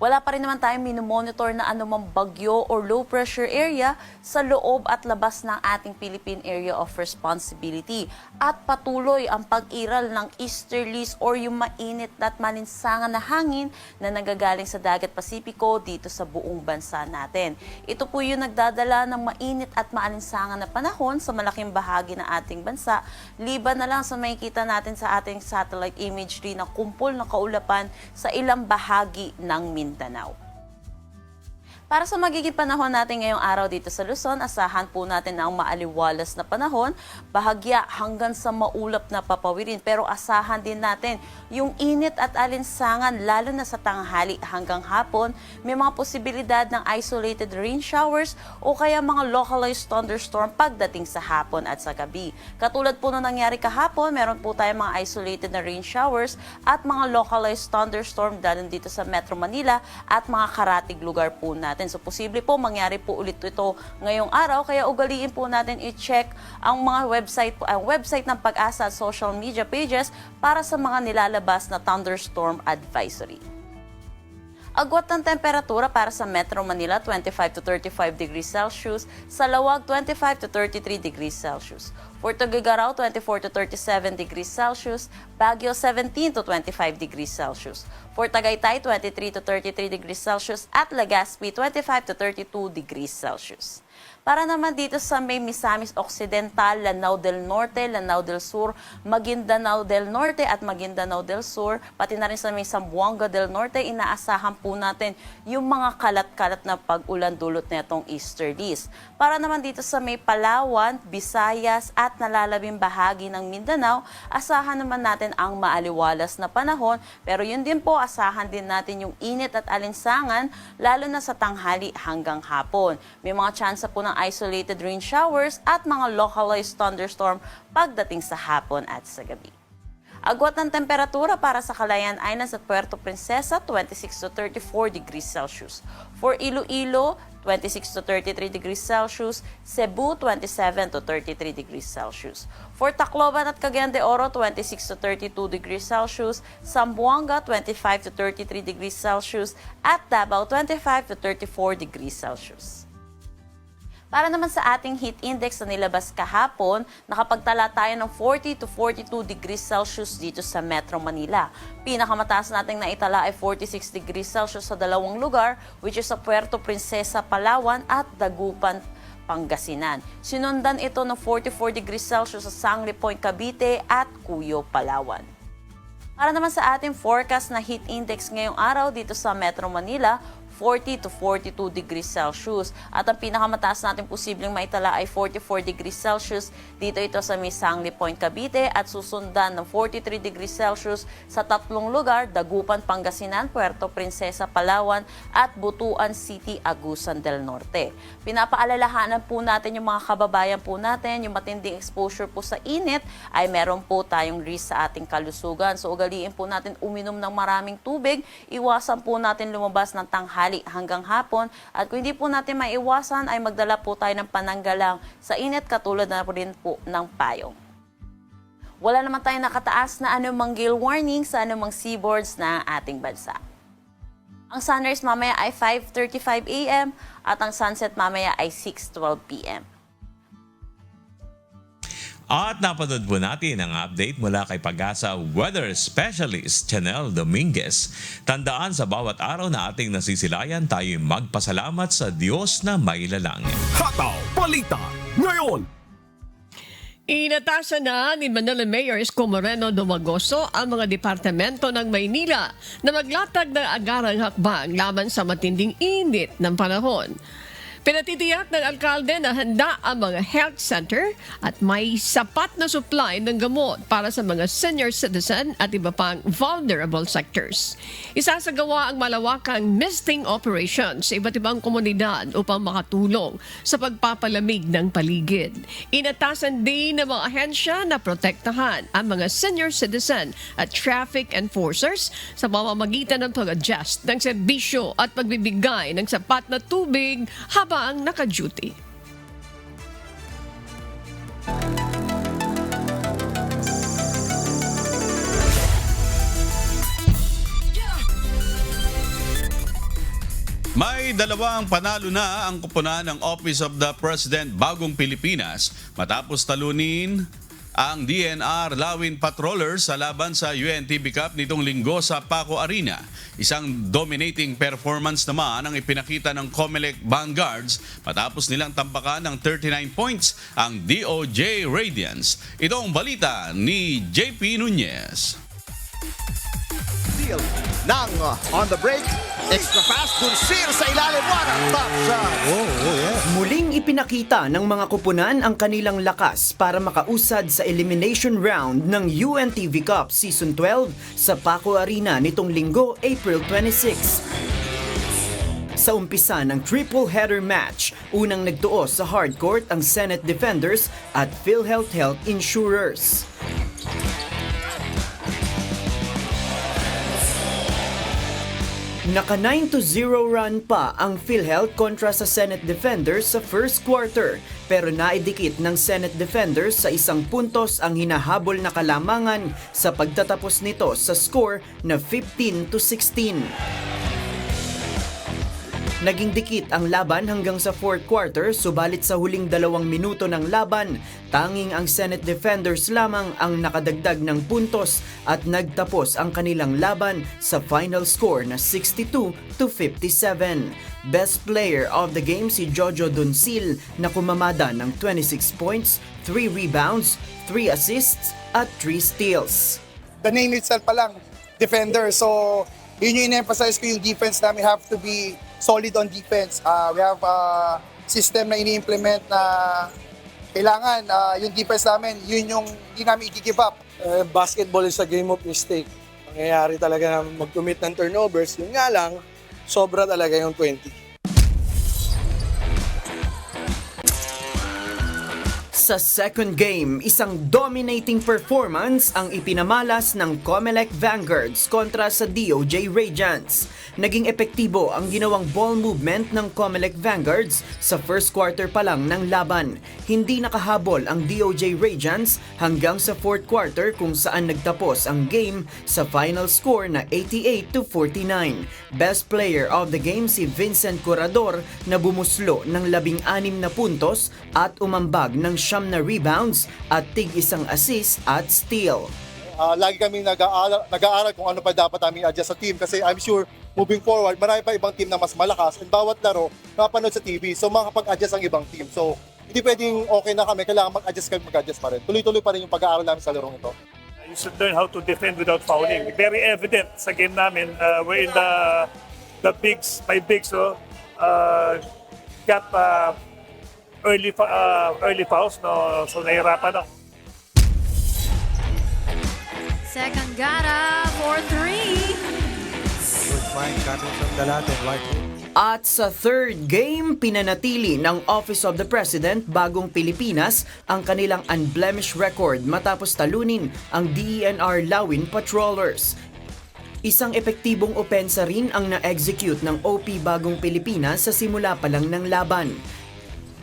Wala pa rin naman tayong minomonitor na anumang bagyo or low pressure area sa loob at labas ng ating Philippine Area of Responsibility. At patuloy ang pag-iral ng easterlies or yung mainit at malinsangan na hangin na nagagaling sa Dagat Pasipiko dito sa buong bansa natin. Ito po yung nagdadala ng mainit at maalinsangan na panahon sa malaking bahagi ng ating bansa. Liban na lang sa makikita natin sa ating satellite imagery na kumpol na kaulapan sa ilang bahagi ng Mindanao. Para sa magiging panahon natin ngayong araw dito sa Luzon, asahan po natin ang maaliwalas na panahon, bahagya hanggang sa maulap na papawirin. Pero asahan din natin yung init at alinsangan lalo na sa tanghali hanggang hapon. May mga posibilidad ng isolated rain showers o kaya mga localized thunderstorm pagdating sa hapon at sa gabi. Katulad po nung nangyari kahapon, meron po tayong mga isolated na rain showers at mga localized thunderstorm dahil dito sa Metro Manila at mga karatig lugar po natin. So, posible po mangyari po ulit ito ngayong araw. Kaya ugaliin po natin i-check ang mga website ng Pag-asa at social media pages para sa mga nilalabas na thunderstorm advisory. Agwat ng temperatura para sa Metro Manila, 25 to 35 degrees Celsius. Sa Lawag, 25 to 33 degrees Celsius. For Tuguegarao, 24 to 37 degrees Celsius. Baguio, 17 to 25 degrees Celsius. For Tagaytay, 23 to 33 degrees Celsius. At Legazpi, 25 to 32 degrees Celsius. Para naman dito sa may Misamis Occidental, Lanao del Norte, Lanao del Sur, Maguindanao del Norte at Maguindanao del Sur, pati na rin sa may Zamboanga del Norte, inaasahan po natin yung mga kalat-kalat na pag-ulan dulot netong easterlies. Para naman dito sa may Palawan, Visayas at nalalabing bahagi ng Mindanao, asahan naman natin ang maaliwalas na panahon, pero yun din po, asahan din natin yung init at alinsangan, lalo na sa tanghali hanggang hapon. May mga chance po ng isolated rain showers at mga localized thunderstorm pagdating sa hapon at sa gabi. Agwat ng temperatura para sa Calayan Islands at Puerto Princesa, 26 to 34 degrees Celsius. For Iloilo, 26 to 33 degrees Celsius. Cebu, 27 to 33 degrees Celsius. For Tacloban at Cagayan de Oro, 26 to 32 degrees Celsius. Zamboanga, 25 to 33 degrees Celsius. At Davao, 25 to 34 degrees Celsius. Para naman sa ating heat index na nilabas kahapon, nakapagtala tayo ng 40 to 42 degrees Celsius dito sa Metro Manila. Pinakamataas nating naitala ay 46 degrees Celsius sa dalawang lugar, which is sa Puerto Princesa, Palawan at Dagupan, Pangasinan. Sinundan ito ng 44 degrees Celsius sa Sangli Point, Cavite at Cuyo, Palawan. Para naman sa ating forecast na heat index ngayong araw dito sa Metro Manila, 40 to 42 degrees Celsius. At ang pinakamataas natin posibleng maitala ay 44 degrees Celsius. Dito ito sa Sangli Point, Cavite at susundan ng 43 degrees Celsius sa tatlong lugar, Dagupan, Pangasinan, Puerto Princesa, Palawan at Butuan City, Agusan del Norte. Pinapaalalahanan po natin yung mga kababayan po natin, yung matinding exposure po sa init ay meron po tayong risk sa ating kalusugan. So ugaliin po natin uminom ng maraming tubig, iwasan po natin lumabas ng tanghali hanggang hapon at kung hindi po natin maiwasan ay magdala po tayo ng pananggalang sa init katulad na rin po ng payong. Wala naman tayong nakataas na anumang gale warning sa anumang seaboards na ating bansa. Ang sunrise mamaya ay 5:35 a.m. at ang sunset mamaya ay 6:12 p.m. At napanood po natin ang update mula kay Pag-asa Weather Specialist Chanel Dominguez. Tandaan sa bawat araw na ating nasisilayan, tayo magpasalamat sa Diyos na mailalang. Hataw Balita ngayon. Inatasan na ni Manila Mayor Isko Moreno Dumagoso ang mga departamento ng Maynila na maglatag ng agarang hakbang laban sa matinding init ng panahon. Pinatitiyak ng alkalde na handa ang mga health center at may sapat na supply ng gamot para sa mga senior citizen at iba pang vulnerable sectors. Isasagawa ang malawakang misting operations sa iba't ibang komunidad upang makatulong sa pagpapalamig ng paligid. Inatasan din ng mga ahensya na protektahan ang mga senior citizen at traffic enforcers sa pamamagitan ng pag-adjust ng serbisyo at pagbibigay ng sapat na tubig habang naka-duty. May dalawang panalo na ang kupunan ng Office of the President Bagong Pilipinas matapos talunin ang DNR Lawin Patrollers sa laban sa UNTV Cup nitong linggo sa Paco Arena. Isang dominating performance naman ang ipinakita ng Comelec Vanguards matapos nilang tampakan ng 39 points ang DOJ Radiance. Ito ang balita ni JP Nunez. Nang on the break, extra fast, Dunsir sa ilalim, what a top shot! Muling ipinakita ng mga kupunan ang kanilang lakas para makausad sa elimination round ng UNTV Cup Season 12 sa Paco Arena nitong linggo, April 26. Sa umpisa ng triple header match, unang nagtuo sa hardcourt ang Senate Defenders at PhilHealth Health Insurers. Naka 9-0 run pa ang PhilHealth kontra sa Senate Defenders sa first quarter, pero naidikit ng Senate Defenders sa isang puntos ang hinahabol na kalamangan sa pagtatapos nito sa score na 15-16. Naging dikit ang laban hanggang sa fourth quarter, subalit sa huling 2 minuto ng laban, tanging ang Senate Defenders lamang ang nakadagdag ng puntos at nagtapos ang kanilang laban sa final score na 62-57. Best player of the game si Jojo Duncil na kumamada ng 26 points, 3 rebounds, 3 assists at 3 steals. The name itself pa lang, defender. So yun yung in-emphasize ko, yung defense namin have to be solid on defense. We have a system na ini-implement na kailangan yung defense namin, yun yung hindi namin i-give up. Basketball is a game of mistake. Nangyayari talaga na mag-commit ng turnovers. Yun nga lang, sobra talaga yung 20. Sa second game, isang dominating performance ang ipinamalas ng Comelec Vanguards kontra sa DOJ Radiance. Naging epektibo ang ginawang ball movement ng Comelec Vanguards sa first quarter pa lang ng laban. Hindi nakahabol ang DOJ Radiance hanggang sa fourth quarter kung saan nagtapos ang game sa final score na 88-49. Best player of the game si Vincent Corrador na bumuslo ng 16 na puntos at umambag ng 9 na rebounds at tig-1 assist at steal. Lagi kami nag-aaral kung ano pa dapat namin adjust sa team kasi I'm sure moving forward, marami pa ibang team na mas malakas and bawat laro napanood sa TV, so makakapag-adjust ang ibang team. So hindi pwedeng okay na kami, kailangan mag-adjust pa rin. Tuloy-tuloy pa rin yung pag-aaral namin sa larong ito. You should learn how to defend without fouling. Very evident sa game namin wherein the bigs, my bigs, got early fouls, no? So nahirapan ako. Second gata for 3. Good find coming from Dalatin, right? At sa third game, pinanatili ng Office of the President Bagong Pilipinas ang kanilang unblemished record matapos talunin ang DENR Lawin Patrollers. Isang epektibong opensa rin ang na-execute ng OP Bagong Pilipinas sa simula pa lang ng laban.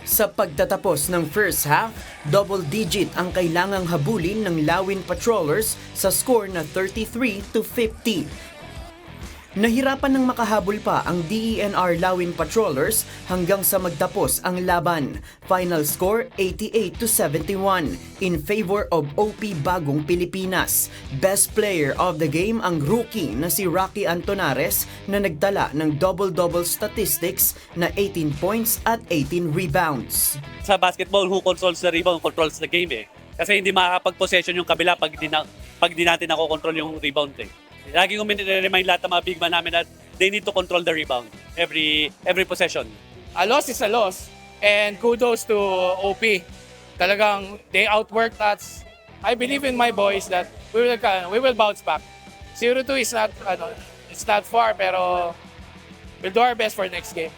Sa pagtatapos ng first half, double-digit ang kailangang habulin ng Lawin Patrollers sa score na 33-50. Nahirapan ng makahabol pa ang DENR Lawin Patrollers hanggang sa magtapos ang laban. Final score 88-71 in favor of OP Bagong Pilipinas. Best player of the game ang rookie na si Rocky Antonares na nagtala ng double-double statistics na 18 points at 18 rebounds. Sa basketball, who controls the rebound controls the game eh. Kasi hindi makakapag-possession yung kabila pag di natin nakokontrol yung rebound eh. Lagi kong remind lahat ng mga big man namin that they need to control the rebound every possession. a loss is a loss. And kudos to OP. Talagang they outworked us. I believe in my boys that we will bounce back. 0-2 is not it's not far, pero we'll do our best for next game.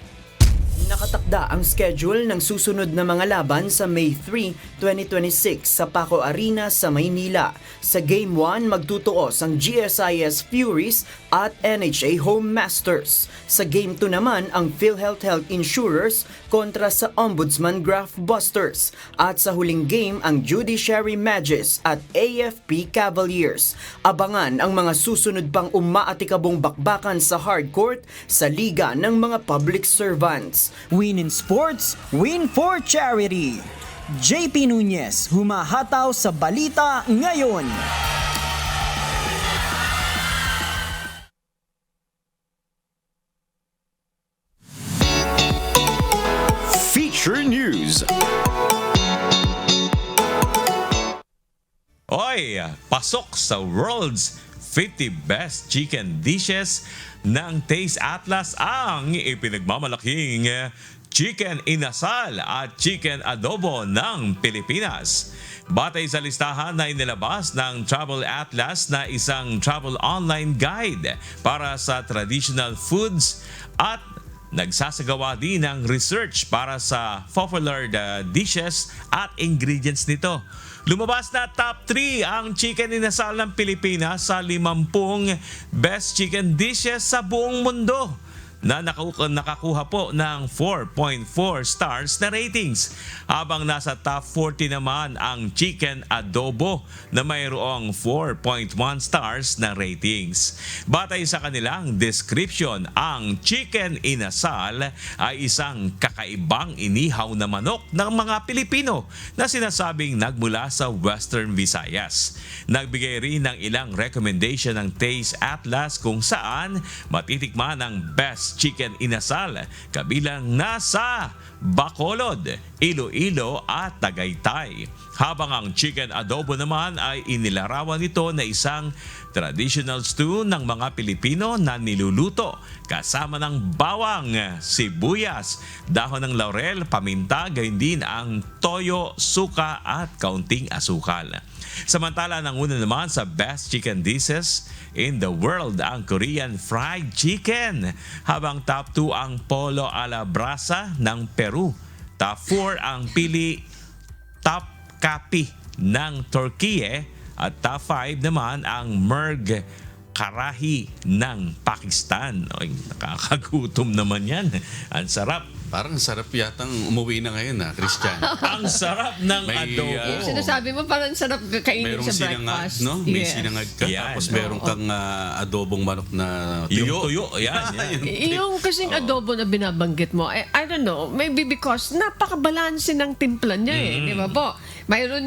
Nakatakda ang schedule ng susunod na mga laban sa May 3, 2026 sa Paco Arena sa Maynila. Sa Game 1, magtutuos ang GSIS Furies at NHA Home Masters. Sa Game 2 naman, ang PhilHealth Health Insurers kontra sa Ombudsman Graph Busters. At sa huling game, ang Judiciary Mages at AFP Cavaliers. Abangan ang mga susunod pang umaatikabong bakbakan sa hardcourt sa Liga ng mga Public Servants. Win in sports, win for charity. JP Nunez, humahataw sa Balita Ngayon. Feature News. Oy, pasok sa World's 50 Best Chicken Dishes ng Taste Atlas ang ipinagmamalaking chicken inasal at chicken adobo ng Pilipinas. Batay sa listahan na inilabas ng Travel Atlas na isang travel online guide para sa traditional foods at nagsasagawa din ng research para sa popular dishes at ingredients nito. Lumabas na top 3 ang chicken inasal ng Pilipinas sa 50 best chicken dishes sa buong mundo na nakakuha po ng 4.4 stars na ratings. Habang nasa top 40 naman ang chicken adobo na mayroong 4.1 stars na ratings. Batay sa kanilang description, ang chicken inasal ay isang kakaibang inihaw na manok ng mga Pilipino na sinasabing nagmula sa Western Visayas. Nagbigay rin ng ilang recommendation ng Taste Atlas kung saan matitikman ang best chicken inasal, kabilang nasa Bacolod, Iloilo at Tagaytay. Habang ang chicken adobo naman ay inilarawan nito na isang traditional stew ng mga Pilipino na niluluto kasama ng bawang, sibuyas, dahon ng laurel, paminta, gayon din ang toyo, suka at kaunting asukal. Samantala, nanguna naman sa best chicken dishes in the world ang Korean fried chicken, habang top 2 ang polo a la brasa ng Peru, top 4 ang pili top kapi ng Turkey at top 5 naman ang merg karahi ng Pakistan. Oy, nakakagutom naman yan. Ang sarap. Parang sarap yatang umuwi na ngayon Christian. Ang sarap ng adobo. Yung sinasabi mo parang sarap kainin merong sa sinangag, breakfast. no? May Yes. sinangag ka, tapos meron kang adobong manok na Yung tuyo. tuyo, yan. Yung kasing adobo na binabanggit mo, I don't know, maybe because napakabalanse ng timpla niya di ba po? Mayroon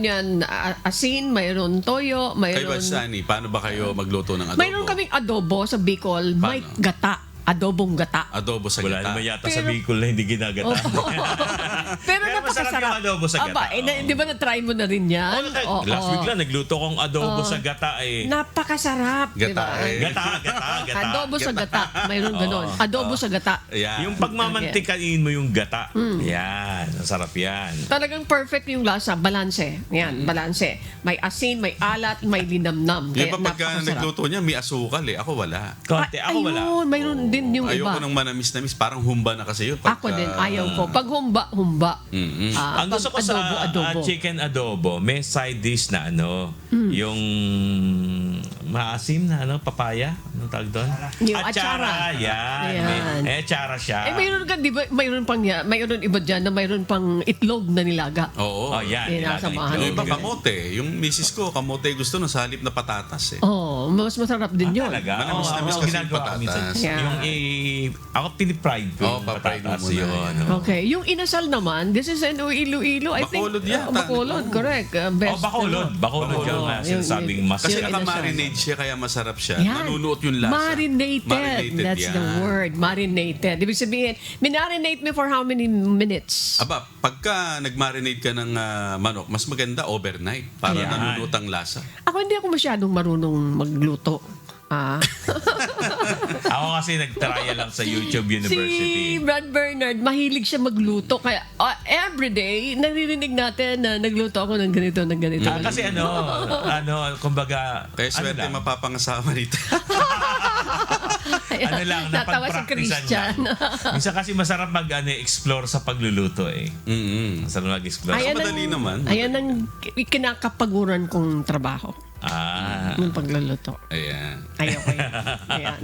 yan asin, mayroon toyo, Kayo ba, mayroon... Sani, paano ba kayo magluto ng adobo? Mayroon kaming adobo sa Bicol, may gata. Adobong gata. Adobo sa Wala gata. naman yata sa Bicol na hindi ginagata. Pero masarap napakasarap. yung adobo sa gata. Di ba na-try mo na rin yan? Last week lang, nagluto kong adobo sa gata Napakasarap, di ba? Gata. Adobo sa gata. Mayroon ganon. Adobo sa gata. Yung pagmamantikain mo yung gata. Yan, masarap yan. Talagang perfect yung lasa. Balanse. Yan, balanse. May asin, may alat, may linamnam. Yan Kaya pa pagka napakasarap. nagluto niya, may asukal Ako wala. Konti, ako wala. Ayun, mayroon din yung Ayoko iba. ng manamis-namis. Parang humba na kasi yun. Ako din, ayaw ko. Pag humba. Ang gusto ko sa chicken adobo, may side dish na yung maasim na papaya. Anong tawag doon? Yung atsara. Yan. Atsara siya. Mayroon ka, di ba, mayroon iba dyan na mayroon pang itlog na nilaga. Oo. Yan. Sinasamahan. Yung iba kamote. Yung misis ko, kamote gusto na sa halip na patatas Mas masarap din yun. Talaga? Manamis-namis kasi yung ginagawa ko minsan. patatas. Yeah. Yung ako pinipride ko yung papride mo patatas muna yun. Okay. Yung inasal naman, this is an Iloilo. I think. Bacolod yata. Bacolod, correct. Best. Bacolod yung sinasabing mas. Kasi Yung naka-marinate siya, kaya masarap siya. Yan. Nanunuot yung lasa. Marinated. That's the word. Marinated. Ibig sabihin, minarinate me for how many minutes? Aba, pagka nag-marinate ka ng manok, mas maganda overnight para nanunuot ang lasa. Ako hindi ako masyadong marunong magluto. Ako kasi nag-trial lang sa YouTube University. Si Brad Bernard, mahilig siya magluto. Kaya everyday, naririnig natin na nagluto ako ng ganito, ng ganito. Kasi kumbaga... Kaya swerte mapapangasama dito. Natawa si napag-practicean Christian. Minsan kasi masarap mag-explore sa pagluluto eh. Masarap mag-explore. Madali naman. Ayan ang kinakapaguran kong trabaho. Yung pagluluto. Ayan. Ayoko yan. Ayan.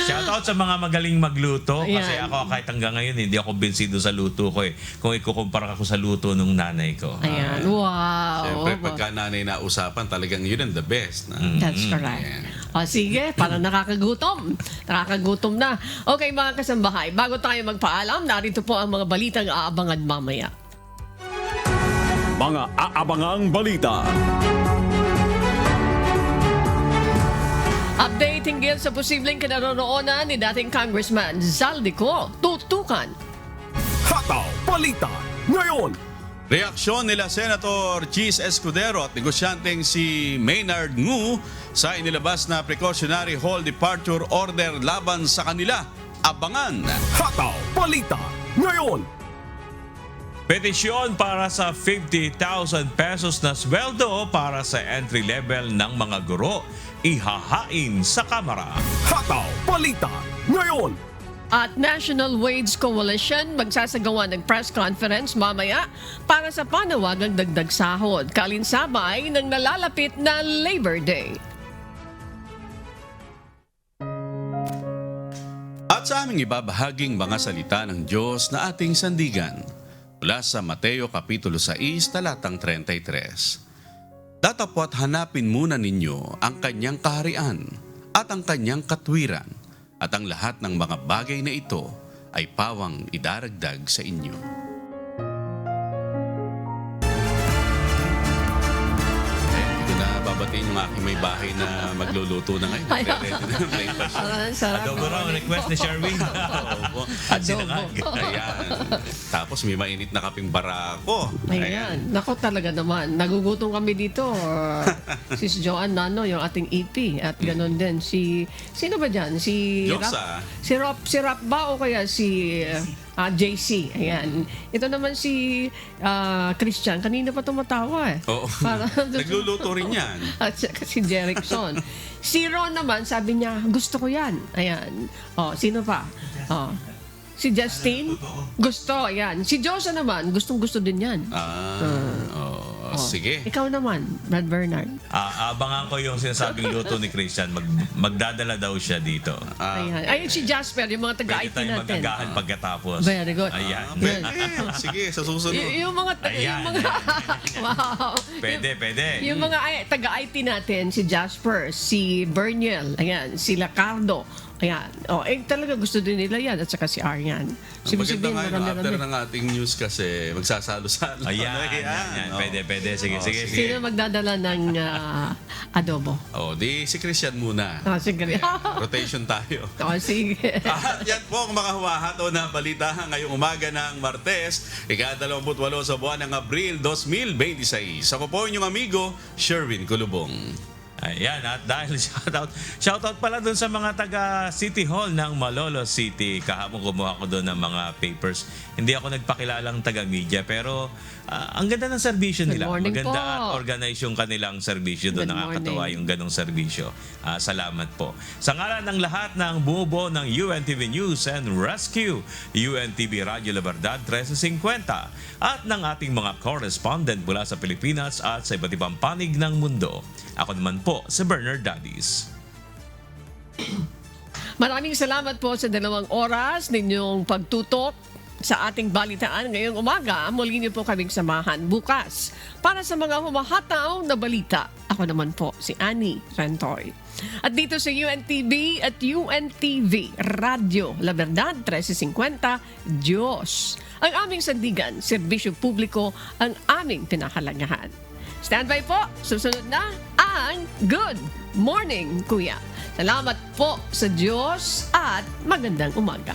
Shoutout sa mga magaling magluto. Kasi Ayan. ako kahit hanggang ngayon hindi ako bensido sa luto ko eh. Kung ikukumpara ako sa luto nung nanay ko. Ayan. Wow. Siyempre, pagka nanay na usapan, talagang yun ang the best. That's correct. O sige, para nakakagutom. Nakakagutom na. Okay mga kasambahay, bago tayo magpaalam, narito po ang mga balitang aabangan mamaya. Mga aabangang balita. Update hinggil sa posibleng kinaroroonan ni dating Congressman Zaldico. Tutukan. Hataw Balita ngayon. Reaksyon nila Senator Cheese Escudero at negosyanteng si Maynard Ngu sa inilabas na precautionary hall departure order laban sa kanila. Abangan. Hataw Balita ngayon. Petisyon para sa 50,000 pesos na sweldo para sa entry level ng mga guro ihahain sa Kamara. Hataw Balita ngayon. At National Wage Coalition magsasagawa ng press conference mamaya para sa panawagang dagdag sahod kalinsabay ng nalalapit na Labor Day. At sa aming ibabahaging mga salita ng Diyos na ating sandigan mula sa Mateo Kapitulo 6, talatang 33. Datapwat hanapin muna ninyo ang kanyang kaharian at ang kanyang katwiran at ang lahat ng mga bagay na ito ay pawang idaragdag sa inyo. Babatiin yung aking may bahay na magluluto na ngayon. Adobo raw, request ni Sherwin. At sinangag. Ayan. Tapos may mainit na kaping barako. Ayan. Nako talaga naman. Nagugutom kami dito. Si Joanne Nano, yung ating EP. At ganoon din. Sino ba dyan? Si Josa. Si Rap ba o kaya si... JC. Ayan. Ito naman si Christian. Kanina pa tumatawa eh. Oo. Nagluluto rin yan. At si Jerickson. Si Ron naman, sabi niya, gusto ko yan. Ayan. Sino pa? Si Justin, gusto. Ayan. Si Josa naman, gustong-gusto din yan. Sige. Ikaw naman, Brad Bernard. Abangan ko yung sinasabing luto ni Christian. Magdadala daw siya dito. Ayan. Ayun si Jasper, yung mga taga-IT Pwede natin. tayo magagahan pagkatapos. Very good. Ayan. Sige, sa susunod. Yung mga wow. Pwede. Yung mga taga-IT natin, si Jasper, si Berniel, ayan, si Lacardo. Ayan. Talaga gusto din nila yan. At saka si Arian. Maganda nga yun, after ng ating news kasi magsasalo-salo. Ayan. Pwede. Sige. Sino magdadala ng adobo? Di si Christian muna. Sige. Rotation tayo. Sige. At yan po ang mga humahato na balita ngayong umaga ng Martes, ika-28 sa buwan ng Abril 2026. Ako po inyong amigo, Sherwin Kulubong. Ayan, at dahil shoutout pala dun sa mga taga City Hall ng Malolos City. Kahapon kumuha ko doon ng mga papers. Hindi ako nagpakilalang taga-media pero ang ganda ng serbisyo nila. Maganda at organize yung kanilang serbisyo doon. Nakakatawa yung ganong serbisyo. Salamat po. Sa ngalan ng lahat ng bumubuo ng UNTV News and Rescue, UNTV Radio La Verdad 1350 at ng ating mga correspondent mula sa Pilipinas at sa iba't ibang panig ng mundo. Ako naman po si Bernard Daddies. Maraming salamat po sa 2 oras ninyong pagtutok sa ating balitaan ngayong umaga. Muli niyo po kaming samahan bukas para sa mga humahataw na balita. Ako naman po si Annie Rentoy. At dito sa UNTV at UNTV Radio La Verdad 1350, Diyos ang aming sandigan, serbisyo publiko ang aming tinahalagahan. Standby po, susunod na ang Good Morning, Kuya. Salamat po sa Diyos at magandang umaga.